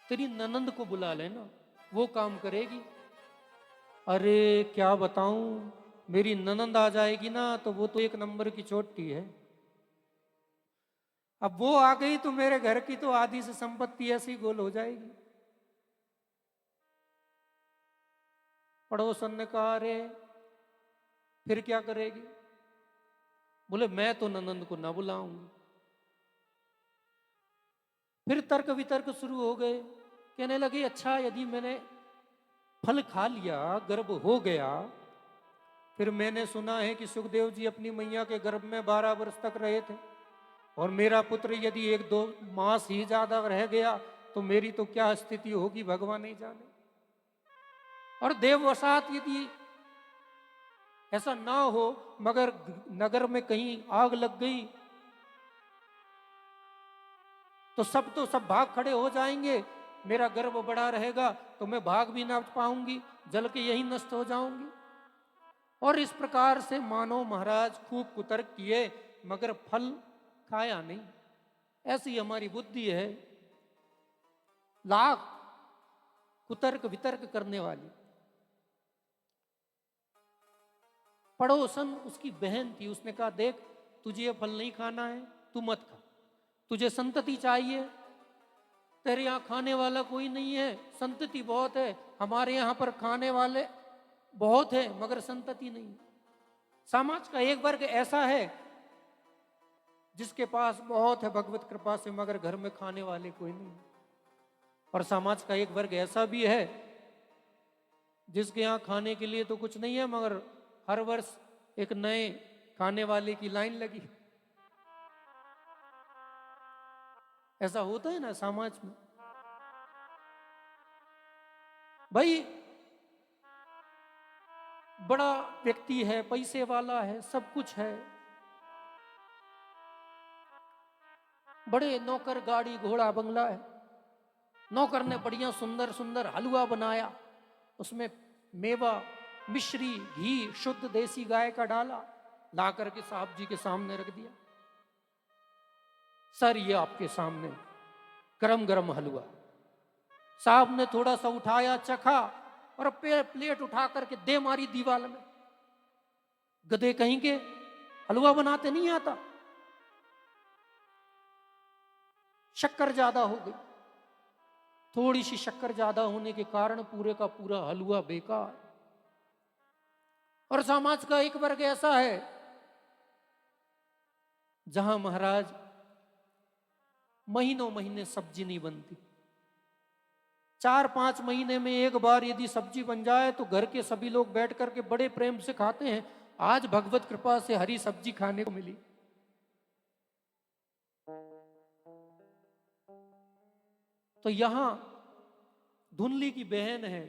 Speaker 1: तेरी ननंद को बुला लेना, वो काम करेगी। अरे क्या बताऊं, मेरी ननंद आ जाएगी ना तो वो तो एक नंबर की चोटी है। अब वो आ गई तो मेरे घर की तो आधी से संपत्ति ऐसी गोल हो जाएगी। पड़ोसन ने कहा अरे फिर क्या करेगी? बोले मैं तो ननंद को ना बुलाऊंगी। फिर तर्क वितर्क शुरू हो गए। कहने लगे अच्छा यदि मैंने फल खा लिया, गर्भ हो गया, फिर मैंने सुना है कि सुखदेव जी अपनी मैया के गर्भ में 12 वर्ष तक रहे थे, और मेरा पुत्र यदि 1-2 मास ही ज्यादा रह गया तो मेरी तो क्या स्थिति होगी भगवान नहीं जाने। और देववशात यदि ऐसा ना हो, मगर नगर में कहीं आग लग गई तो सब भाग खड़े हो जाएंगे, मेरा गर्भ बड़ा रहेगा तो मैं भाग भी ना पाऊंगी, जल के यही नष्ट हो जाऊंगी। और इस प्रकार से मानो महाराज खूब कुतर्क किए, मगर फल खाया नहीं। ऐसी हमारी बुद्धि है, लाख कुतर्क वितर्क करने वाली। पड़ोसन उसकी बहन थी, उसने कहा देख तुझे ये फल नहीं खाना है, तू मत खा, तुझे संतति चाहिए, तेरे यहाँ खाने वाला कोई नहीं है, संतति बहुत है, हमारे यहाँ पर खाने वाले बहुत है मगर संतति नहीं। समाज का एक वर्ग ऐसा है जिसके पास बहुत है भगवत कृपा से, मगर घर में खाने वाले कोई नहीं। और समाज का एक वर्ग ऐसा भी है जिसके यहाँ खाने के लिए तो कुछ नहीं है, मगर हर वर्ष एक नए खाने वाले की लाइन लगी। ऐसा होता है ना समाज में। भाई बड़ा व्यक्ति है, पैसे वाला है, सब कुछ है, बड़े नौकर गाड़ी घोड़ा बंगला है, नौकर ने बढ़िया सुंदर सुंदर हलवा बनाया, उसमें मेवा मिश्री घी शुद्ध देसी गाय का डाला, ला करके साहब जी के सामने रख दिया। सर ये आपके सामने गरम गरम हलवा। साहब ने थोड़ा सा उठाया, चखा और प्लेट उठा करके दे मारी दीवार में। गधे कहीं के, हलवा बनाते नहीं आता। शक्कर ज्यादा हो गई, थोड़ी सी शक्कर ज्यादा होने के कारण पूरे का पूरा हलवा बेकार। और समाज का एक वर्ग ऐसा है जहां महाराज महीनों महीने सब्जी नहीं बनती, 4-5 महीने में एक बार यदि सब्जी बन जाए तो घर के सभी लोग बैठ करके बड़े प्रेम से खाते हैं। आज भगवत कृपा से हरी सब्जी खाने को मिली। तो यहां धुनली की बहन है,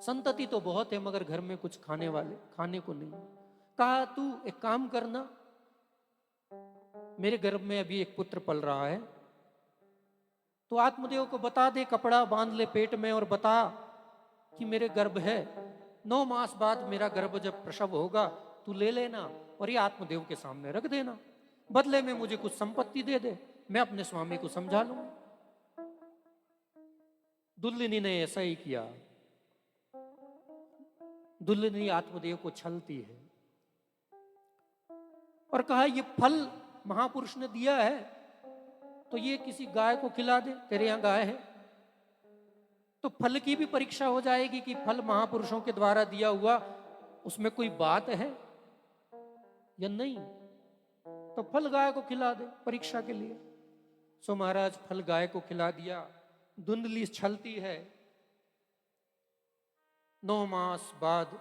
Speaker 1: संतति तो बहुत है मगर घर में कुछ खाने को नहीं। कहा तू एक काम करना, मेरे गर्भ में अभी एक पुत्र पल रहा है, तो आत्मदेव को बता दे, कपड़ा बांध ले पेट में और बता कि मेरे गर्भ है, 9 मास बाद मेरा गर्भ जब प्रसव होगा तू ले लेना और ये आत्मदेव के सामने रख देना, बदले में मुझे कुछ संपत्ति दे दे, मैं अपने स्वामी को समझा लूंगा। दुल्हनी ने ऐसा ही किया। दुल्हनी आत्मदेव को छलती है और कहा ये फल महापुरुष ने दिया है तो ये किसी गाय को खिला दे, तेरे यहां गाय है तो फल की भी परीक्षा हो जाएगी कि फल महापुरुषों के द्वारा दिया हुआ उसमें कोई बात है या नहीं। तो फल गाय को खिला दे परीक्षा के लिए। सो महाराज फल गाय को खिला दिया। धुंधली छलती है। 9 मास बाद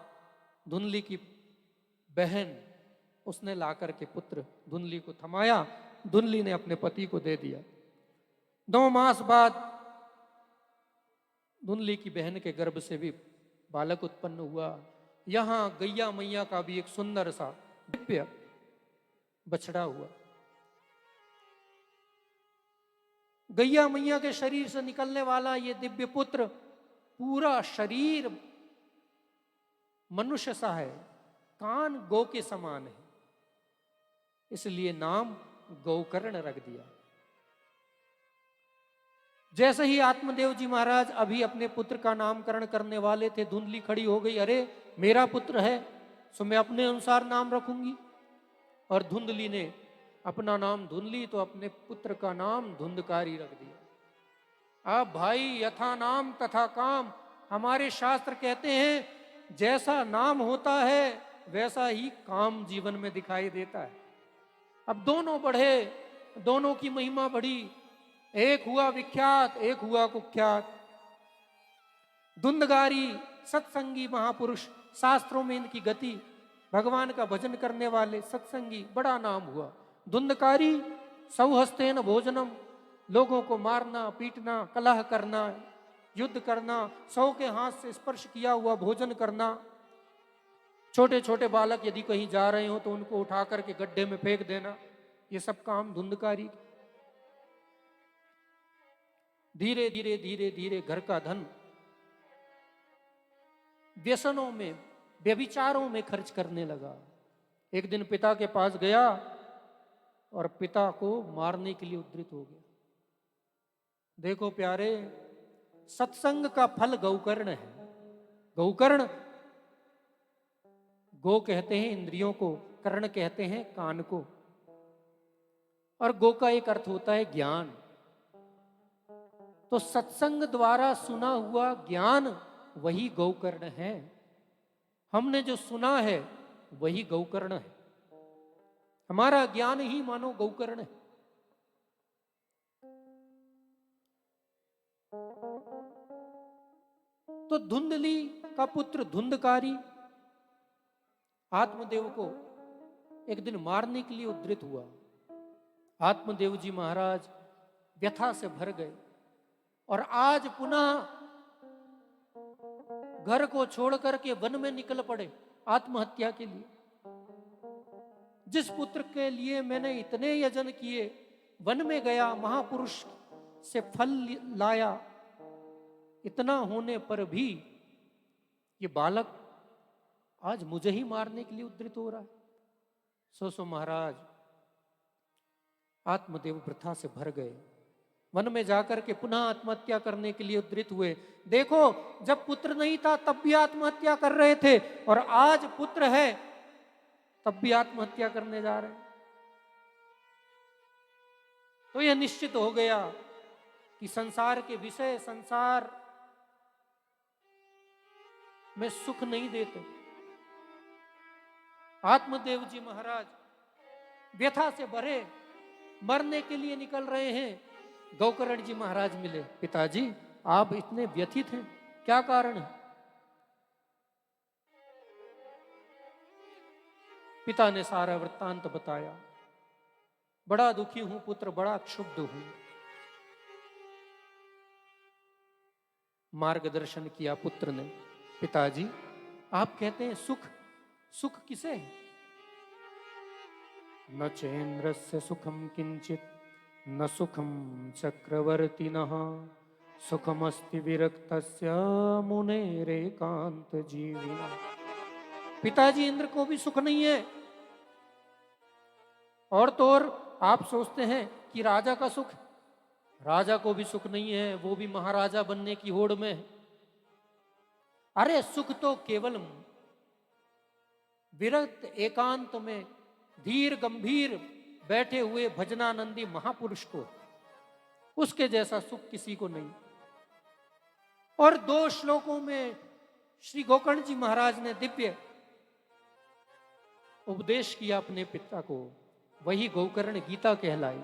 Speaker 1: धुंधली की बहन उसने लाकर के पुत्र धुंधली को थमाया, धुंधली ने अपने पति को दे दिया। 9 मास बाद धुंधली की बहन के गर्भ से भी बालक उत्पन्न हुआ। यहां गैया मैया का भी एक सुंदर सा दिव्य बछड़ा हुआ। गैया मैया के शरीर से निकलने वाला ये दिव्य पुत्र पूरा शरीर मनुष्य सा है, कान गौ के समान है, इसलिए नाम गौकर्ण रख दिया। जैसे ही आत्मदेव जी महाराज अभी अपने पुत्र का नामकरण करने वाले थे, धुंधली खड़ी हो गई, अरे मेरा पुत्र है सो मैं अपने अनुसार नाम रखूंगी। और धुंधली ने अपना नाम धुंधली तो अपने पुत्र का नाम धुंधकारी रख दिया। अब भाई यथा नाम तथा काम, हमारे शास्त्र कहते हैं जैसा नाम होता है वैसा ही काम जीवन में दिखाई देता है। अब दोनों बढ़े, दोनों की महिमा बढ़ी, एक हुआ विख्यात एक हुआ कुख्यात। धुंधगारी सत्संगी महापुरुष, शास्त्रों में इनकी गति, भगवान का भजन करने वाले सत्संगी, बड़ा नाम हुआ। धुंधकारी सौहस्तेन भोजनम, लोगों को मारना पीटना कलह करना युद्ध करना, 100 के हाथ से स्पर्श किया हुआ भोजन करना। छोटे छोटे बालक यदि कहीं जा रहे हो तो उनको उठा करके गड्ढे में फेंक देना, ये सब काम धुंधकारी। धीरे धीरे धीरे धीरे घर का धन व्यसनों में व्यभिचारों में खर्च करने लगा। एक दिन पिता के पास गया और पिता को मारने के लिए उद्धृत हो गया। देखो प्यारे, सत्संग का फल गौकर्ण है। गौकर्ण, गो कहते हैं इंद्रियों को, कर्ण कहते हैं कान को, और गो का एक अर्थ होता है ज्ञान। तो सत्संग द्वारा सुना हुआ ज्ञान वही गौकर्ण है। हमने जो सुना है वही गौकर्ण है। हमारा ज्ञान ही मानो गौकर्ण है। तो धुंधली का पुत्र धुंधकारी आत्मदेव को एक दिन मारने के लिए उद्धृत हुआ। आत्मदेव जी महाराज व्यथा से भर गए और आज पुनः घर को छोड़ करके वन में निकल पड़े आत्महत्या के लिए। जिस पुत्र के लिए मैंने इतने यजन किए, वन में गया, महापुरुष से फल लाया, इतना होने पर भी ये बालक आज मुझे ही मारने के लिए उद्धृत हो रहा है। सो महाराज आत्मदेव वृथा से भर गए, वन में जाकर के पुनः आत्महत्या करने के लिए उद्धृत हुए। देखो, जब पुत्र नहीं था तब भी आत्महत्या कर रहे थे, और आज पुत्र है तब भी आत्महत्या करने जा रहे हैं। तो यह निश्चित हो गया कि संसार के विषय संसार में सुख नहीं देते। आत्मदेव जी महाराज व्यथा से भरे मरने के लिए निकल रहे हैं। गौकर्ण जी महाराज मिले, पिताजी आप इतने व्यथित हैं, क्या कारण है? पिता ने सारा वृत्तांत बताया। बड़ा दुखी हूं पुत्र, बड़ा क्षुब्ध हूं। मार्गदर्शन किया पुत्र ने। पिताजी आप कहते हैं सुख, सुख किसे है? न चेन्द्रस्य सुखम किंचित न सुखम चक्रवर्तिनः सुखमस्ति विरक्तस्य मुनेरेकांत जीविना। पिताजी इंद्र को भी सुख नहीं है, और तो और आप सोचते हैं कि राजा का सुख, राजा को भी सुख नहीं है, वो भी महाराजा बनने की होड़ में है। अरे सुख तो केवल विरक्त एकांत में धीर गंभीर बैठे हुए भजनानंदी महापुरुष को, उसके जैसा सुख किसी को नहीं। और 2 श्लोकों में श्री गोकर्ण जी महाराज ने दिव्य उपदेश किया अपने पिता को, वही गौकर्ण गीता कहलाई।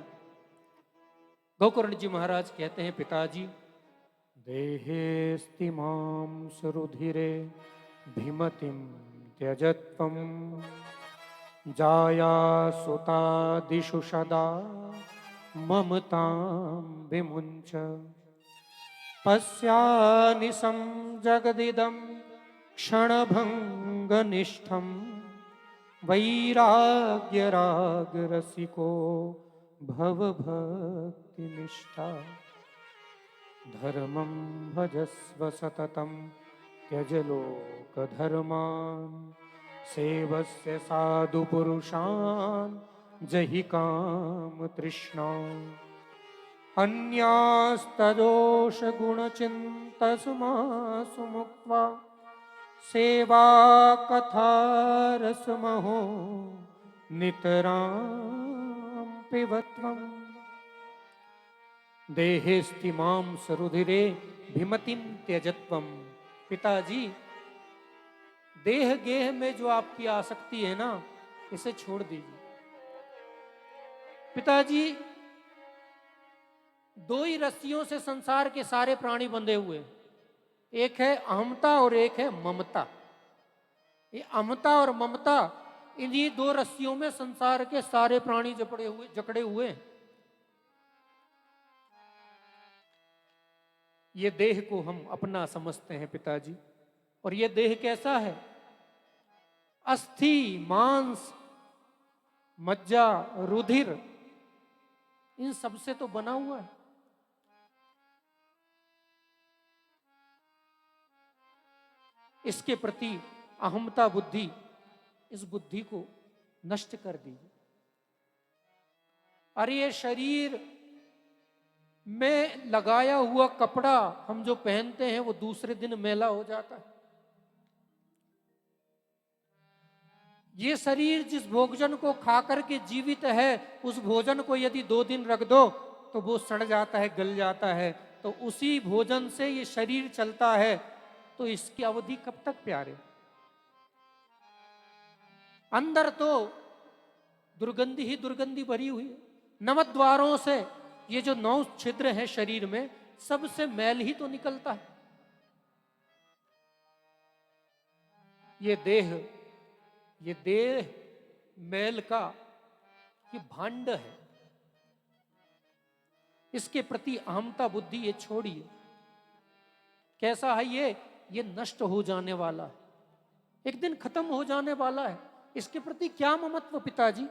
Speaker 1: गौकर्ण जी महाराज कहते हैं, पिताजी देहेस्ति मां सुरुधिरे भीमतिम त्यजत्वम जाया सुतादिषु सदा ममतां विमुञ्च पश्यानिशं जगदिदं क्षणभङ्गनिष्ठं वैराग्यरागरसिको भवभक्तिनिष्ठा धर्मं भजस्व सततं त्यज लोकधर्मान् सेवस्य साधु पुरुषान् जहि काम तृष्णा अन्यास्तदोष गुणचिन्तसमासु मुक्त्वा सेवा कथा रसमहो नितरां पिबत्वम् देहेस्तिमां सरुधिरे भिमतिं त्यजत्वम। पिताजी, देह गेह में जो आपकी आसक्ति है ना, इसे छोड़ दीजिए। पिताजी, दो ही रस्सियों से संसार के सारे प्राणी बंधे हुए हैं, एक है अहमता और एक है ममता। ये अहमता और ममता, इन्हीं दो रस्सियों में संसार के सारे प्राणी जकड़े हुए हैं। ये देह को हम अपना समझते हैं पिताजी, और ये देह कैसा है? अस्थि, मांस, मज्जा, रुधिर, इन सबसे तो बना हुआ है। इसके प्रति अहमता बुद्धि, इस बुद्धि को नष्ट कर दीजिए। अरे ये शरीर में लगाया हुआ कपड़ा हम जो पहनते हैं वो दूसरे दिन मैला हो जाता है। ये शरीर जिस भोजन को खा करके जीवित है, उस भोजन को यदि 2 दिन रख दो तो वो सड़ जाता है, गल जाता है। तो उसी भोजन से ये शरीर चलता है, तो इसकी अवधि कब तक प्यारे? अंदर तो दुर्गंधी ही दुर्गंधी भरी हुई है। नवद्वारों से ये जो 9 छिद्र हैं शरीर में, सबसे मैल ही तो निकलता है। ये देह मैल का ये भांड है। इसके प्रति अहमता बुद्धि ये छोड़िए। कैसा है ये नष्ट हो जाने वाला है, एक दिन खत्म हो जाने वाला है। इसके प्रति क्या ममत्व पिताजी?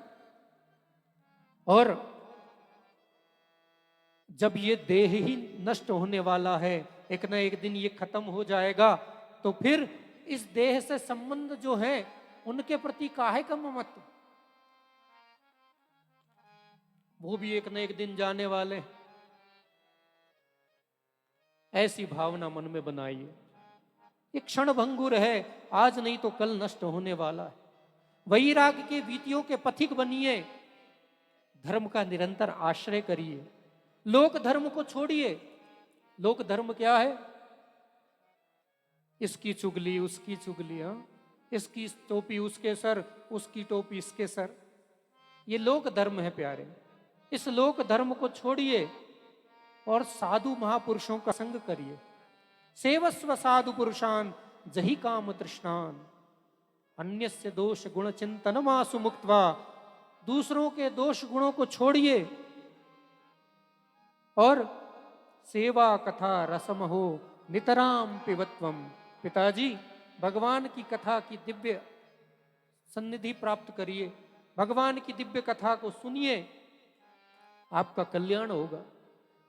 Speaker 1: और जब ये देह ही नष्ट होने वाला है, एक ना एक दिन ये खत्म हो जाएगा, तो फिर इस देह से संबंध जो है उनके प्रति काहे का ममत्व? वो भी एक ना एक दिन जाने वाले। ऐसी भावना मन में बनाइए। एक क्षण भंगुर है, आज नहीं तो कल नष्ट होने वाला है। वैराग्य के वीतियों के पथिक बनिए, धर्म का निरंतर आश्रय करिए। लोक धर्म को छोड़िए। लोक धर्म क्या है? इसकी चुगली, उसकी चुगली, इसकी टोपी उसके सर, उसकी टोपी इसके सर। ये लोक धर्म है प्यारे। इस लोक धर्म को छोड़िए और साधु महापुरुषों का संग करिए। सेवस्व साधु पुरुषान जहि काम तृष्णान अन्यस्य दोष गुण चिंतन मासु मुक्त्वा। दूसरों के दोष गुणों को छोड़िए और सेवा कथा रसम हो नितराम पिबत्वम। पिताजी, भगवान की कथा की दिव्य सन्निधि प्राप्त करिए। भगवान की दिव्य कथा को सुनिए, आपका कल्याण होगा।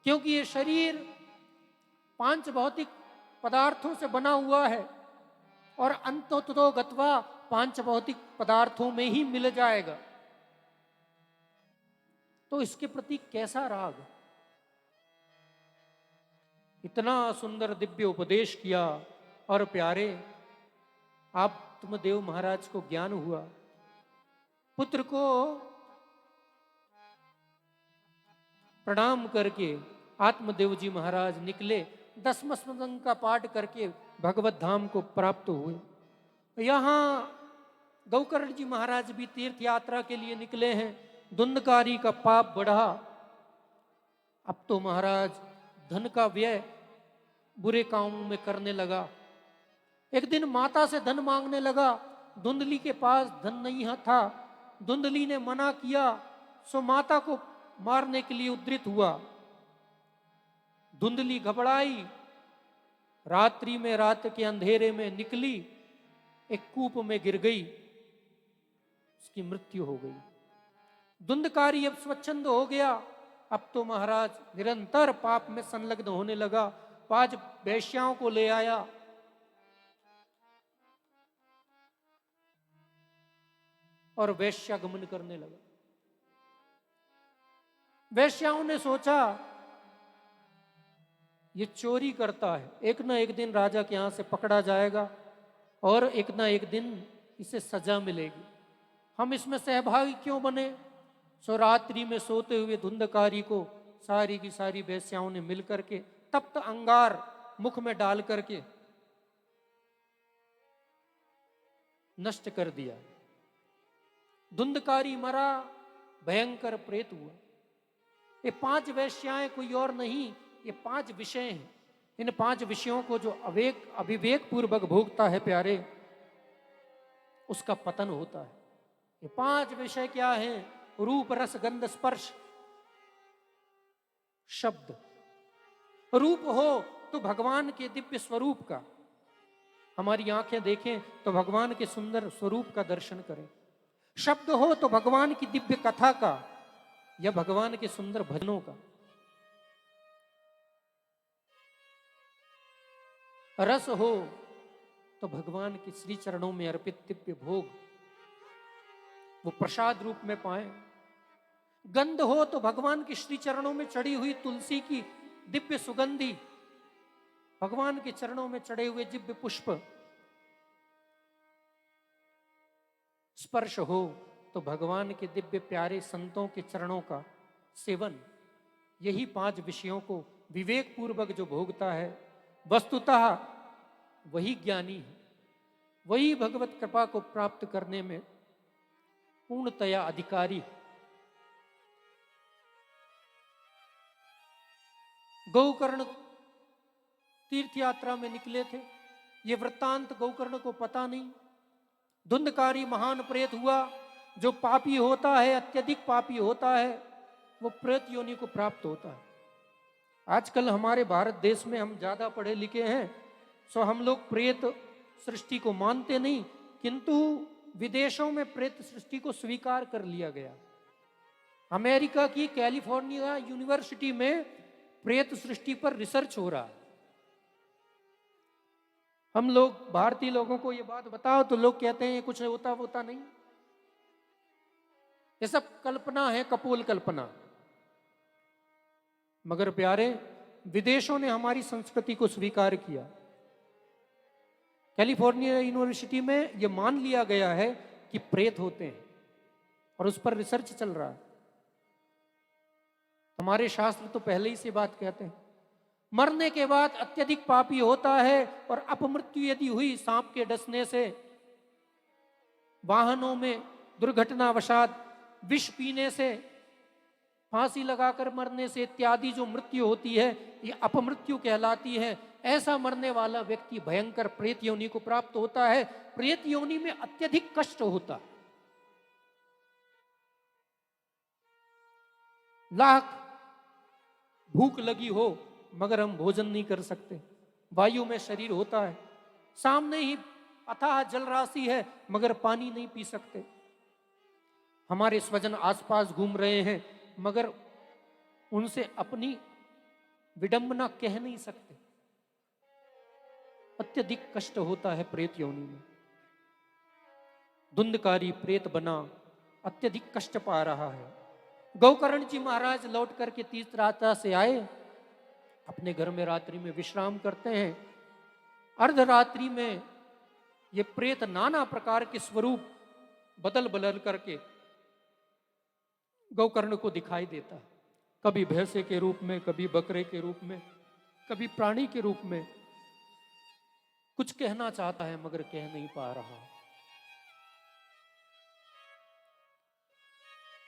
Speaker 1: क्योंकि ये शरीर 5 भौतिक पदार्थों से बना हुआ है और अंततो गत्वा 5 भौतिक पदार्थों में ही मिल जाएगा। तो इसके प्रति कैसा राग? इतना सुंदर दिव्य उपदेश किया और प्यारे आत्मदेव महाराज को ज्ञान हुआ। पुत्र को प्रणाम करके आत्मदेव जी महाराज निकले। 10वें स्मृतं का पाठ करके भगवत धाम को प्राप्त हुए। यहाँ गौकर्ण जी महाराज भी तीर्थ यात्रा के लिए निकले हैं। धुंधकारी का पाप बढ़ा। अब तो महाराज धन का व्यय बुरे कामों में करने लगा। एक दिन माता से धन मांगने लगा। धुंधली के पास धन नहीं था। धुंधली ने मना किया, सो माता को मारने के लिए उद्यत हुआ। धुंधली घबराई, रात्रि में, रात के अंधेरे में निकली, एक कूप में गिर गई, उसकी मृत्यु हो गई। धुंधकारी अब स्वच्छंद हो गया। अब तो महाराज निरंतर पाप में संलग्न होने लगा। 5 वेश्याओं को ले आया। और वेश्यागमन करने लगा। वेश्याओं ने सोचा ये चोरी करता है, एक ना एक दिन राजा के यहाँ से पकड़ा जाएगा और एक ना एक दिन इसे सजा मिलेगी। हम इसमें सहभागी क्यों बने? सो रात्रि में सोते हुए धुंधकारी को सारी की सारी वेश्याओं ने मिलकर के तप्त अंगार मुख में डाल करके नष्ट कर दिया। धुंधकारी मरा, भयंकर प्रेत हुआ। ये 5 वेश्याएं कोई और नहीं, ये 5 विषय हैं। इन 5 विषयों को जो अविवेक पूर्वक भोगता है प्यारे, उसका पतन होता है। ये 5 विषय क्या हैं? रूप, रस, गंध, स्पर्श, शब्द। रूप हो तो भगवान के दिव्य स्वरूप का, हमारी आंखें देखें तो भगवान के सुंदर स्वरूप का दर्शन करें। शब्द हो तो भगवान की दिव्य कथा का या भगवान के सुंदर भजनों का। रस हो तो भगवान के श्री चरणों में अर्पित दिव्य भोग वो प्रसाद रूप में पाए। गंध हो तो भगवान के श्री चरणों में चढ़ी हुई तुलसी की दिव्य सुगंधी, भगवान के चरणों में चढ़े हुए दिव्य पुष्प। स्पर्श हो तो भगवान के दिव्य प्यारे संतों के चरणों का सेवन। यही 5 विषयों को विवेक पूर्वक जो भोगता है, वस्तुतः वही ज्ञानी है, वही भगवत कृपा को प्राप्त करने में पूर्णतया अधिकारी। गोकर्ण तीर्थ यात्रा में निकले थे, ये वृत्तांत गोकर्ण को पता नहीं। धुंधकारी महान प्रेत हुआ। जो पापी होता है, अत्यधिक पापी होता है, वो प्रेत योनि को प्राप्त होता है। आजकल हमारे भारत देश में हम ज्यादा पढ़े लिखे हैं, सो हम लोग प्रेत सृष्टि को मानते नहीं, किंतु विदेशों में प्रेत सृष्टि को स्वीकार कर लिया गया। अमेरिका की कैलिफोर्निया यूनिवर्सिटी में प्रेत सृष्टि पर रिसर्च हो रहा है। हम लोग भारतीय लोगों को ये बात बताओ तो लोग कहते हैं कुछ होता नहीं, ये सब कल्पना है, कपोल कल्पना। मगर प्यारे, विदेशों ने हमारी संस्कृति को स्वीकार किया। कैलिफोर्निया यूनिवर्सिटी में यह मान लिया गया है कि प्रेत होते हैं और उस पर रिसर्च चल रहा है। हमारे शास्त्र तो पहले ही से बात कहते हैं, मरने के बाद अत्यधिक पापी होता है और अपमृत्यु यदि हुई सांप के डसने से, वाहनों में दुर्घटनावशात विष पीने से, फांसी लगाकर मरने से इत्यादि जो मृत्यु होती है, ये अपमृत्यु कहलाती है। ऐसा मरने वाला व्यक्ति भयंकर प्रेत योनि को प्राप्त होता है। प्रेत योनि में अत्यधिक कष्ट होता है। लाख भूख लगी हो मगर हम भोजन नहीं कर सकते, वायु में शरीर होता है, सामने ही अथाह जल राशि है मगर पानी नहीं पी सकते। हमारे स्वजन आसपास घूम रहे हैं मगर उनसे अपनी विडंबना कह नहीं सकते। अत्यधिक कष्ट होता है प्रेत योनि में। धुंधकारी प्रेत बना अत्यधिक कष्ट पा रहा है। गोकर्ण जी महाराज लौट करके तीर्थ यात्रा से आए, अपने घर में रात्रि में विश्राम करते हैं। अर्धरात्रि में ये प्रेत नाना प्रकार के स्वरूप बदल बदल करके गोकर्ण को दिखाई देता है। कभी भैंसे के रूप में, कभी बकरे के रूप में, कभी प्राणी के रूप में। कुछ कहना चाहता है मगर कह नहीं पा रहा।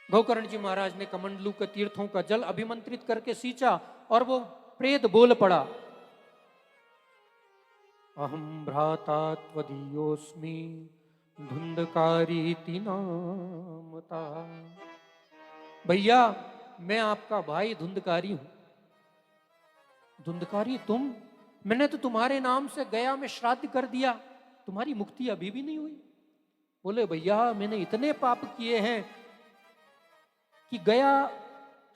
Speaker 1: गोकर्ण जी महाराज ने कमंडलू के तीर्थों का जल अभिमंत्रित करके सींचा और वो प्रेत बोल पड़ा, अहम भ्राता त्वदीयोस्मि धुंधकारी नामता। भैया मैं आपका भाई धुंधकारी हूं। धुंधकारी तुम? मैंने तो तुम्हारे नाम से गया में श्राद्ध कर दिया, तुम्हारी मुक्ति अभी भी नहीं हुई। बोले भैया मैंने इतने पाप किए हैं कि गया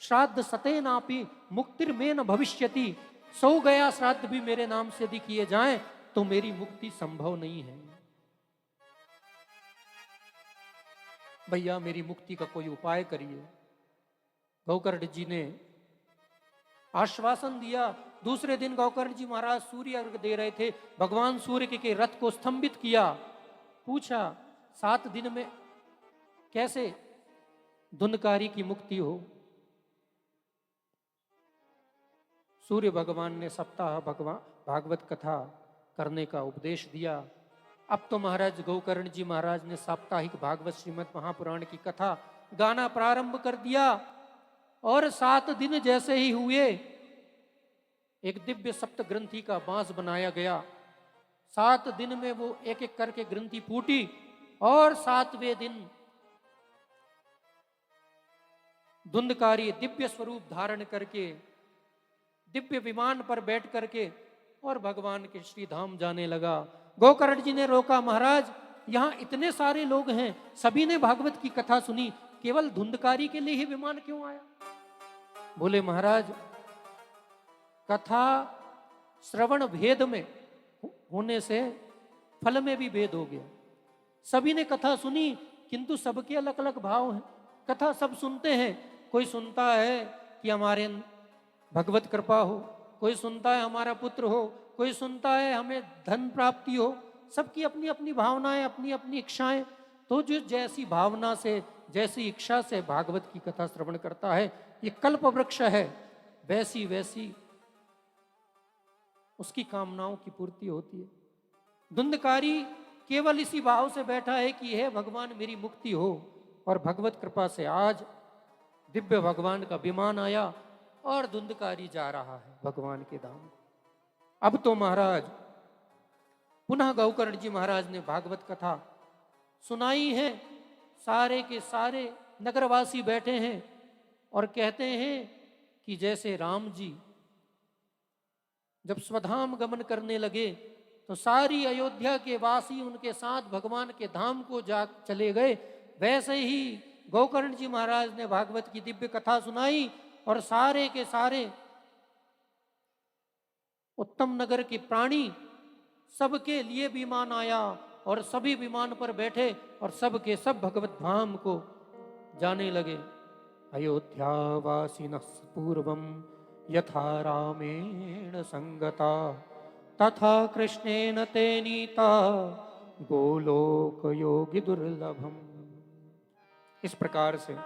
Speaker 1: श्राद्ध सते नापी मुक्तिर में न भविष्यति। 100 गया श्राद्ध भी मेरे नाम से यदि किए जाएं तो मेरी मुक्ति संभव नहीं है। भैया मेरी मुक्ति का कोई उपाय करिए। गोकर्ण जी ने आश्वासन दिया, दूसरे दिन गोकर्ण जी महाराज सूर्य अर्घ दे रहे थे, भगवान सूर्य के रथ को स्तंभित किया। पूछा 7 दिन में कैसे धुंधकारी की मुक्ति हो। सूर्य भगवान ने सप्ताह भगवान भागवत कथा करने का उपदेश दिया। अब तो महाराज गोकर्ण जी महाराज ने साप्ताहिक भागवत श्रीमद् महापुराण की कथा गाना प्रारंभ कर दिया। और 7 दिन जैसे ही हुए, एक दिव्य सप्त ग्रंथि का बांस बनाया गया। 7 दिन में वो एक एक करके ग्रंथि फूटी और 7वें दिन धुंधकारी दिव्य स्वरूप धारण करके दिव्य विमान पर बैठ करके और भगवान के श्री धाम जाने लगा। गोकर्ण जी ने रोका, महाराज यहां इतने सारे लोग हैं, सभी ने भागवत की कथा सुनी, केवल धुंधकारी के लिए ही विमान क्यों आया? बोले महाराज कथा श्रवण भेद में होने से फल में भी भेद हो गया। सभी ने कथा सुनी किंतु सबके अलग अलग भाव हैं। कथा सब सुनते हैं, कोई सुनता है कि हमारे भगवत कृपा हो, कोई सुनता है हमारा पुत्र हो, कोई सुनता है हमें धन प्राप्ति हो। सबकी अपनी अपनी भावनाएं, अपनी अपनी इच्छाएं। तो जो जैसी भावना से, जैसी इच्छा से भागवत की कथा श्रवण करता है, ये कल्प वृक्ष है, वैसी वैसी उसकी कामनाओं की पूर्ति होती है। धुंधकारी केवल इसी भाव से बैठा है कि हे भगवान मेरी मुक्ति हो, और भगवत कृपा से आज दिव्य भगवान का विमान आया और धुंधकारी जा रहा है भगवान के धाम। अब तो महाराज पुनः गोकर्ण जी महाराज ने भागवत कथा सुनाई है। सारे के सारे नगरवासी बैठे हैं और कहते हैं कि जैसे राम जी जब स्वधाम गमन करने लगे तो सारी अयोध्या के वासी उनके साथ भगवान के धाम को जा चले गए, वैसे ही गोकर्ण जी महाराज ने भागवत की दिव्य कथा सुनाई और सारे के सारे उत्तम नगर के प्राणी सबके लिए विमान आया और सभी विमान पर बैठे और सबके सब भगवत धाम को जाने लगे। अयोध्यावासिनः पूर्वं यथा रामेण संगता तथा कृष्णेन ते नीता गोलोक योगी दुर्लभम। इस प्रकार से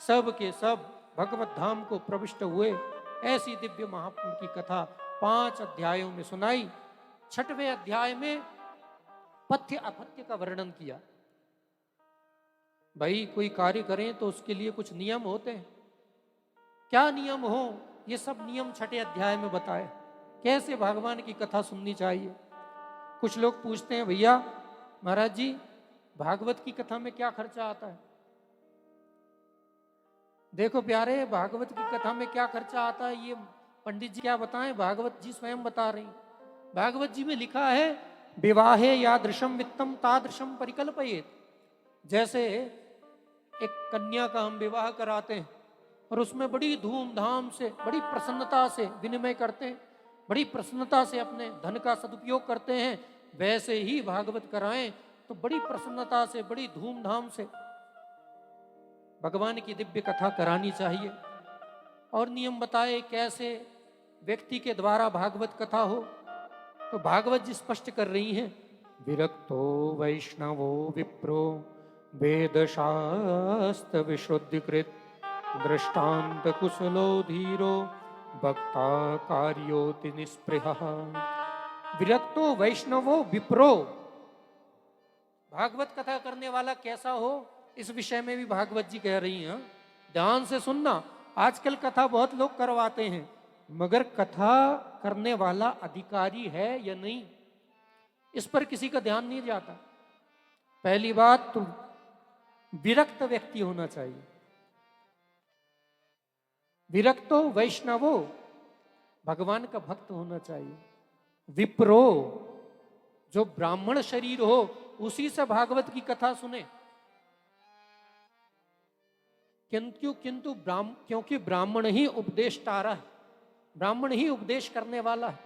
Speaker 1: सब के सब भगवत धाम को प्रविष्ट हुए। ऐसी दिव्य महापुरुष की कथा 5 अध्यायों में सुनाई। 6वें अध्याय में पथ्य अपथ्य का वर्णन किया। भाई कोई कार्य करें तो उसके लिए कुछ नियम होते हैं। क्या नियम हो, ये सब नियम 6ठे अध्याय में बताए। कैसे भगवान की कथा सुननी चाहिए। कुछ लोग पूछते हैं भैया महाराज जी भागवत की कथा में क्या खर्चा आता है? देखो प्यारे, भागवत की कथा में क्या खर्चा आता है ये पंडित जी क्या बताएं, भागवत जी स्वयं बता रही। भागवत जी में लिखा है विवाहे यादृशम वित्तम तादृशम परिकल्पयेत। जैसे एक कन्या का हम विवाह कराते हैं और उसमें बड़ी धूमधाम से, बड़ी प्रसन्नता से विनिमय करते हैं, बड़ी प्रसन्नता से अपने धन का सदुपयोग करते हैं, वैसे ही भागवत कराएं तो बड़ी प्रसन्नता से, बड़ी धूमधाम से भगवान की दिव्य कथा करानी चाहिए। और नियम बताए कैसे व्यक्ति के द्वारा भागवत कथा हो। तो भागवत जी स्पष्ट कर रही हैं, विरक्तो वैष्णवो विप्रो वेद शास्त्र विशुद्धिकृत दृष्टांत कुशलो धीरो भक्ता कार्योति निस्पृहः। विरक्तो वैष्णवो विप्रो, भागवत कथा करने वाला कैसा हो, इस विषय में भी भागवत जी कह रही हैं। ध्यान से सुनना। आजकल कथा बहुत लोग करवाते हैं, मगर कथा करने वाला अधिकारी है या नहीं, इस पर किसी का ध्यान नहीं जाता। पहली बात तो विरक्त व्यक्ति होना चाहिए। विरक्तो वैष्णवो, भगवान का भक्त होना चाहिए। विप्रो, जो ब्राह्मण शरीर हो उसी से भागवत की कथा सुने। क्योंकि ब्राह्मण ही उपदेशतारा है, ब्राह्मण ही उपदेश करने वाला है।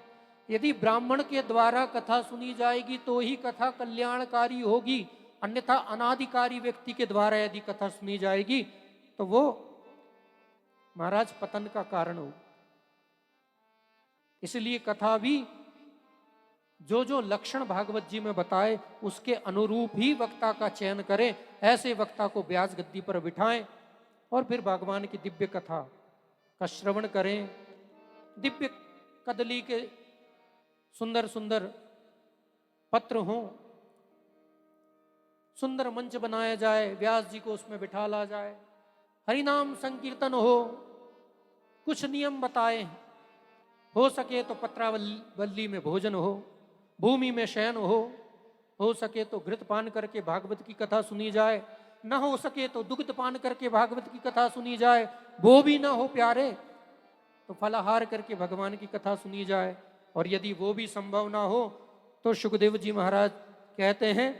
Speaker 1: यदि ब्राह्मण के द्वारा कथा सुनी जाएगी तो ही कथा कल्याणकारी होगी, अन्यथा अनाधिकारी व्यक्ति के द्वारा यदि कथा सुनी जाएगी तो वो महाराज पतन का कारण हो। इसलिए कथा भी जो जो लक्षण भागवत जी में बताए उसके अनुरूप ही वक्ता का चयन करें। ऐसे वक्ता को व्यास गद्दी पर बिठाएं और फिर भगवान की दिव्य कथा का श्रवण करें। दिव्य कदली के सुंदर सुंदर पत्र हों, सुंदर मंच बनाया जाए, व्यास जी को उसमें बिठा ला जाए, हरिनाम संकीर्तन हो, कुछ नियम बताए, हो सके तो पत्रावल्ली में भोजन हो, भूमि में शयन हो सके तो घृत पान करके भागवत की कथा सुनी जाए, न हो सके तो दुग्ध पान करके भागवत की कथा सुनी जाए, वो भी ना हो प्यारे तो फलाहार करके भगवान की कथा सुनी जाए, और यदि वो भी संभव ना हो तो सुखदेव जी महाराज कहते हैं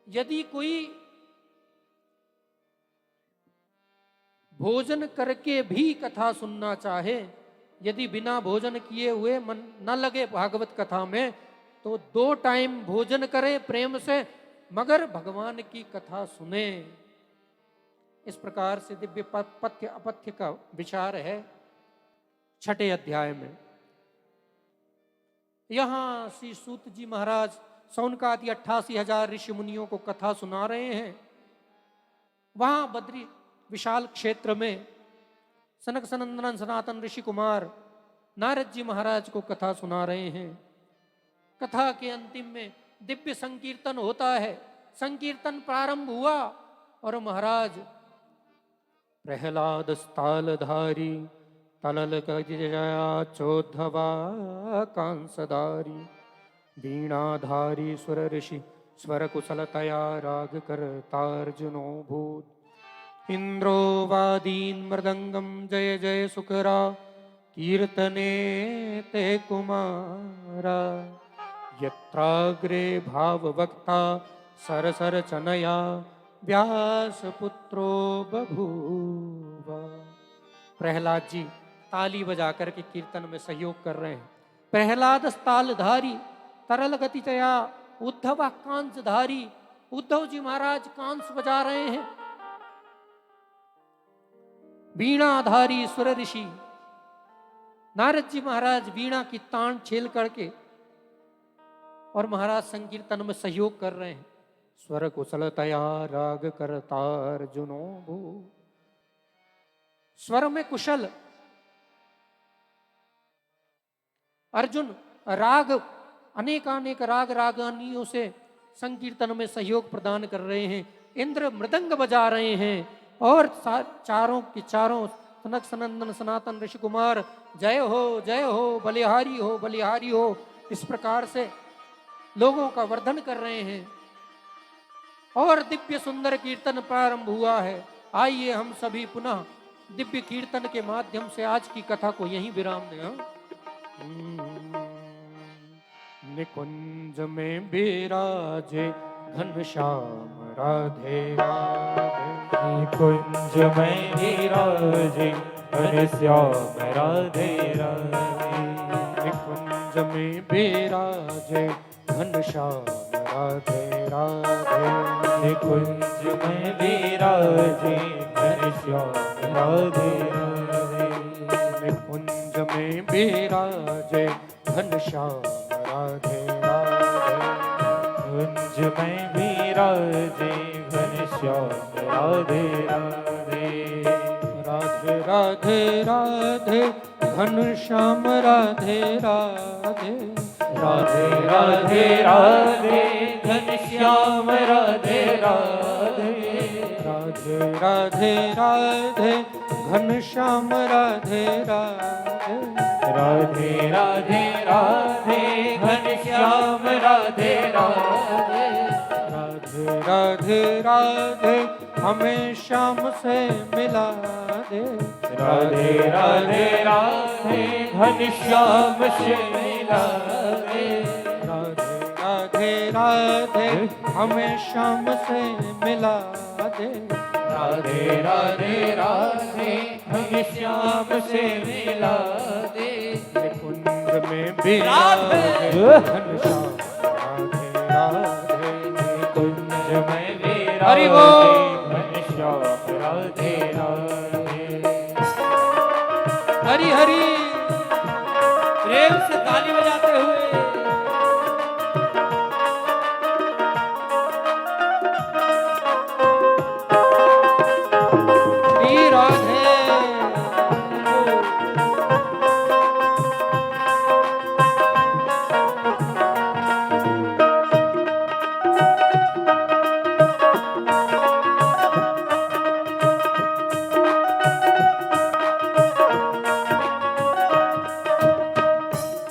Speaker 1: यदि कोई भोजन करके भी कथा सुनना चाहे, यदि बिना भोजन किए हुए मन न लगे भागवत कथा में, तो 2 टाइम भोजन करे प्रेम से, मगर भगवान की कथा सुने। इस प्रकार से दिव्य पथ्य अपथ्य का विचार है 6 अध्याय में। यहां श्री सूत जी महाराज सौनकादि 88,000 ऋषि मुनियों को कथा सुना रहे हैं। वहां बद्री विशाल क्षेत्र में सनक सनंदन सनातन ऋषि कुमार नारद जी महाराज को कथा सुना रहे हैं। कथा के अंतिम में दिव्य संकीर्तन होता है। संकीर्तन प्रारंभ हुआ और महाराज प्रहलाद स्थालधारी तलल गजया चोद्धवा कांसधारी वीणाधारी सुर ऋषि स्वर कुशलतया राग करतार्जुनो भूत इंद्रो वादीन मृदंगम जय जय सुकरा कीर्तने ते कुमारा यत्राग्रे भाववक्ता सरसर चनया व्यास पुत्रो बभूवा। प्रहलाद जी ताली बजा करके कीर्तन में सहयोग कर रहे हैं। प्रहलाद तालधारी तरल गतितया उद्धव कांसधारी, उद्धव जी महाराज कांस बजा रहे हैं। वीणाधारी सुर ऋषि नारद जी महाराज वीणा की तान छेल करके और महाराज संकीर्तन में सहयोग कर रहे हैं। स्वर कुशलतया राग करतार्जुनो भू, स्वर में कुशल अर्जुन राग अनेकानेक राग रागानियों से संकीर्तन में सहयोग प्रदान कर रहे हैं। इंद्र मृदंग बजा रहे हैं और चारों के चारों सनक सनंदन सनातन ऋषि कुमार जय हो बलिहारी हो इस प्रकार से लोगों का वर्धन कर रहे हैं और दिव्य सुंदर कीर्तन प्रारंभ हुआ है। आइए हम सभी पुनः दिव्य कीर्तन के माध्यम से आज की कथा को यहीं विराम दें। निकुंज में बिराजे घनश्याम राधे राधे,
Speaker 2: निकुंज में बिराजे घनश्याम राधे राधे,
Speaker 1: निकुंज में बिराजे घनश्याम राधे राधे,
Speaker 2: निकुंज में बिराजे घनश्याम राधे राधे,
Speaker 1: निकुंज में बिराजे घनश्याम राधे राधे,
Speaker 2: कुंज में बिराजे घनश्याम राधे राधे,
Speaker 1: राधे राधे राधे घनश्याम राधे राधे,
Speaker 2: राधे राधे राधे घनश्याम राधे राधे,
Speaker 1: राधे राधे राधे घनश्याम राधे राधे,
Speaker 2: राधे राधे राधे घनश्याम राधे राधे,
Speaker 1: राधे राधे राधे हमें श्याम से मिला दे,
Speaker 2: राधे राधे राधे घनश्याम से मिला दे,
Speaker 1: राधे राधे राधे हमें श्याम से मिला दे,
Speaker 2: राधे राधे राधे घनश्याम से मिला दे,
Speaker 1: कुंज में बिराजे घनश्याम राधे राधे,
Speaker 2: कुंज में
Speaker 1: हरि
Speaker 2: बिराजे
Speaker 1: बोल।
Speaker 2: घनश्याम राधे राधे,
Speaker 1: हरि हरि
Speaker 2: प्रेम से ताली बजाते हुए
Speaker 1: श्री राधे।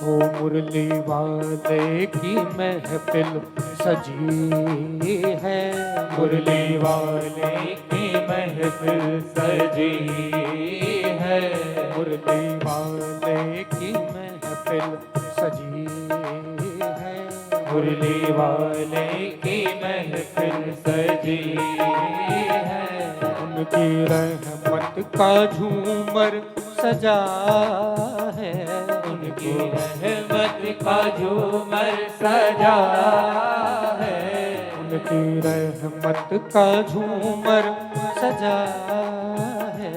Speaker 1: ओ मुरली वाले की महफिल सजी है,
Speaker 2: मुरली वाले की महफिल सजी है,
Speaker 1: मुरली वाले की महफिल सजी है,
Speaker 2: मुरली वाले की महफिल सजी है,
Speaker 1: उनकी रहमत का झूमर सजा है,
Speaker 2: उनकी रहमत का झूमर सजा है,
Speaker 1: उनकी रहमत का झूमर सजा है,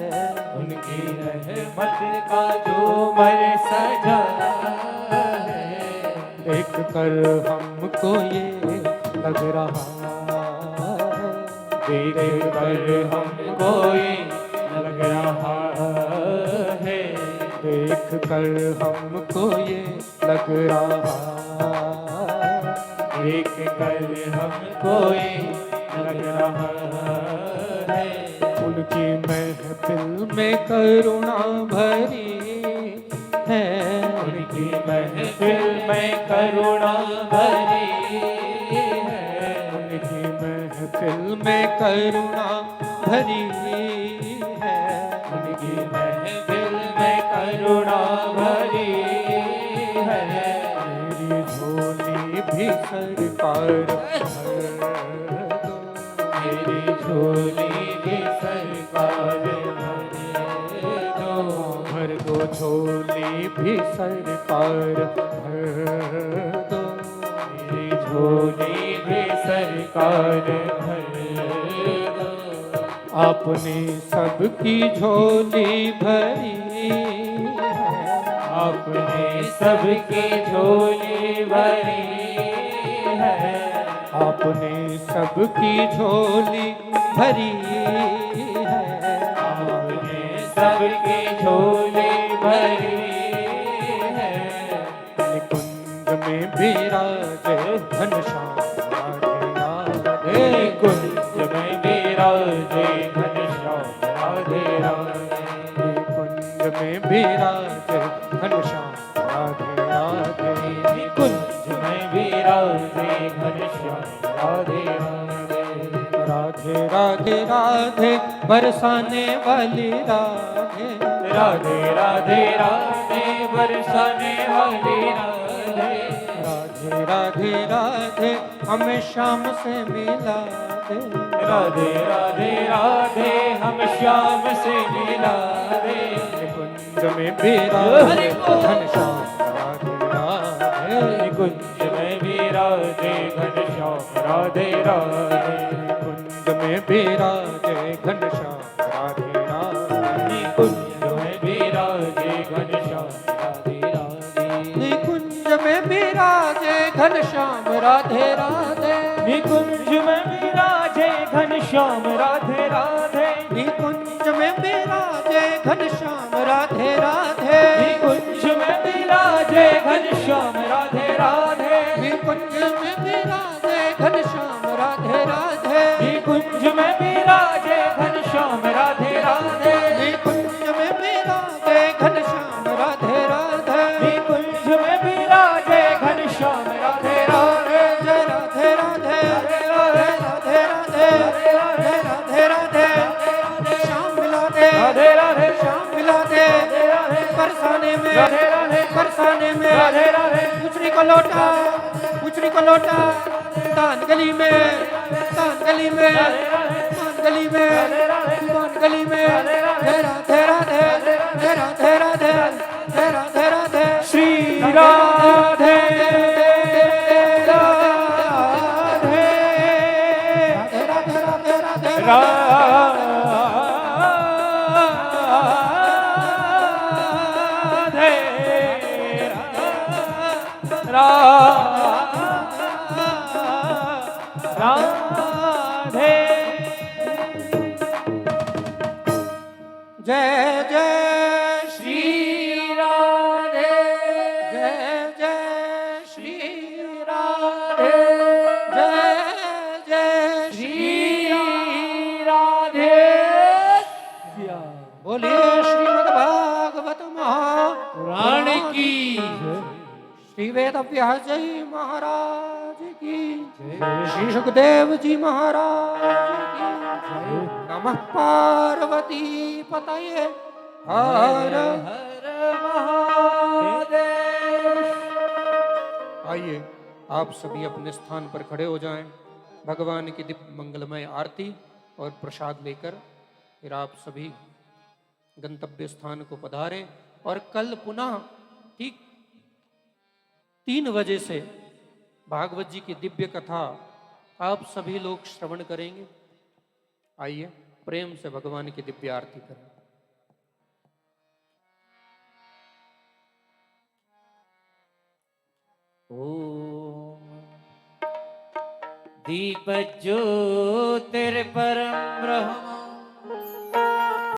Speaker 2: उनकी रहमत का झूमर सजा है,
Speaker 1: देख कर हमको ये लग रहा है,
Speaker 2: देख कर हमको ये लग रहा है,
Speaker 1: देख कर हमको ये लग रहा है,
Speaker 2: देख कर हमको ये लग रहा है,
Speaker 1: उनकी महफिल में करुणा भरी है,
Speaker 2: उनकी महफिल में करुणा भरी है,
Speaker 1: उनकी महफिल में करुणा भरी है,
Speaker 2: उनकी महफिल में करुणा भरी है,
Speaker 1: मेरी झोली भी सरकार भर दो,
Speaker 2: मेरी झोली भी सरकार
Speaker 1: भर दो झोली भी सरकार भर दो,
Speaker 2: मेरी झोली भी सरकार भर दो,
Speaker 1: आपने सबकी झोली भरी है,
Speaker 2: आपने सबकी झोली भरी है,
Speaker 1: आपने सबकी झोली भरी है,
Speaker 2: आपने सबकी झोली भरी है,
Speaker 1: कुंज में विराजे घनश्याम राधे राधे,
Speaker 2: कुंज में विराजे घनश्याम राधे राधे,
Speaker 1: कुंज में विराजे घनश्याम राधे राधे,
Speaker 2: कुंज में विराजे घनश्याम राधे राधे,
Speaker 1: राधे राधे राधे बरसाने वाली राधे,
Speaker 2: राधे राधे राधे बरसाने वाली राधे,
Speaker 1: राधे राधे राधे हमें शाम से मिला दे,
Speaker 2: राधे राधे राधे हम श्याम से मिला दे,
Speaker 1: कुंज में विराजे घनश्याम राधे राधे,
Speaker 2: कुंज में विराजे घनश्याम राधे राधे,
Speaker 1: कुंज में विराजे घनश्याम राधे राधे,
Speaker 2: कुंज में विराजे घनश्याम राधे राधे,
Speaker 1: कुंज में विराजे घनश्याम राधे राधे,
Speaker 2: निकुंज में विराजे घनश्याम राधे राधे,
Speaker 1: कुंज में विराजे घनश्याम राधे राधे,
Speaker 2: निकुंज में विराजे घनश्याम राधे राधे,
Speaker 1: कुंज में विराजे घनश्याम राधे राधे,
Speaker 2: निकुंज में विराजे घनश्याम राधे राधे,
Speaker 1: कुंज में विराजे घनश्याम राधे राधे,
Speaker 2: निकुंज में विराजे घनश्याम राधे राधे,
Speaker 1: जय राधे राधे राधे राधे राधे राधे राधे, श्याम मिला दे
Speaker 2: राधे राधे,
Speaker 1: श्याम मिला दे बरसाने में,
Speaker 2: राधे राधे,
Speaker 1: बरसाने में,
Speaker 2: राधे राधे,
Speaker 1: पुचरी को लौटा, पुचरी को लौटा, तान गली में, तान गली में, तान गली में, तान गली में, जय राधे राधे जय राधे राधे जय राधे राधे,
Speaker 2: श्री राधे राधे
Speaker 1: जय जय श्री
Speaker 2: श्री राधे
Speaker 1: जय जय श्री राधे जय जय श्री
Speaker 2: श्री राधे
Speaker 1: बोलिए श्रीमद् भागवत
Speaker 2: पुराण की
Speaker 1: श्री वेद व्यास जी महाराज की श्री सुखदेव जी महाराज की नमः पार्वती पतये हर
Speaker 2: हर महादेव।
Speaker 1: आइए आप सभी अपने स्थान पर खड़े हो जाएं। भगवान की दिव्य मंगलमय आरती और प्रसाद लेकर फिर आप सभी गंतव्य स्थान को पधारें। और कल पुनः ठीक 3 बजे से भागवत जी की दिव्य कथा आप सभी लोग श्रवण करेंगे। आइए प्रेम से भगवान की दिव्य आरती करें।
Speaker 2: ओम दीप ज्योतिर्परम ब्रह्म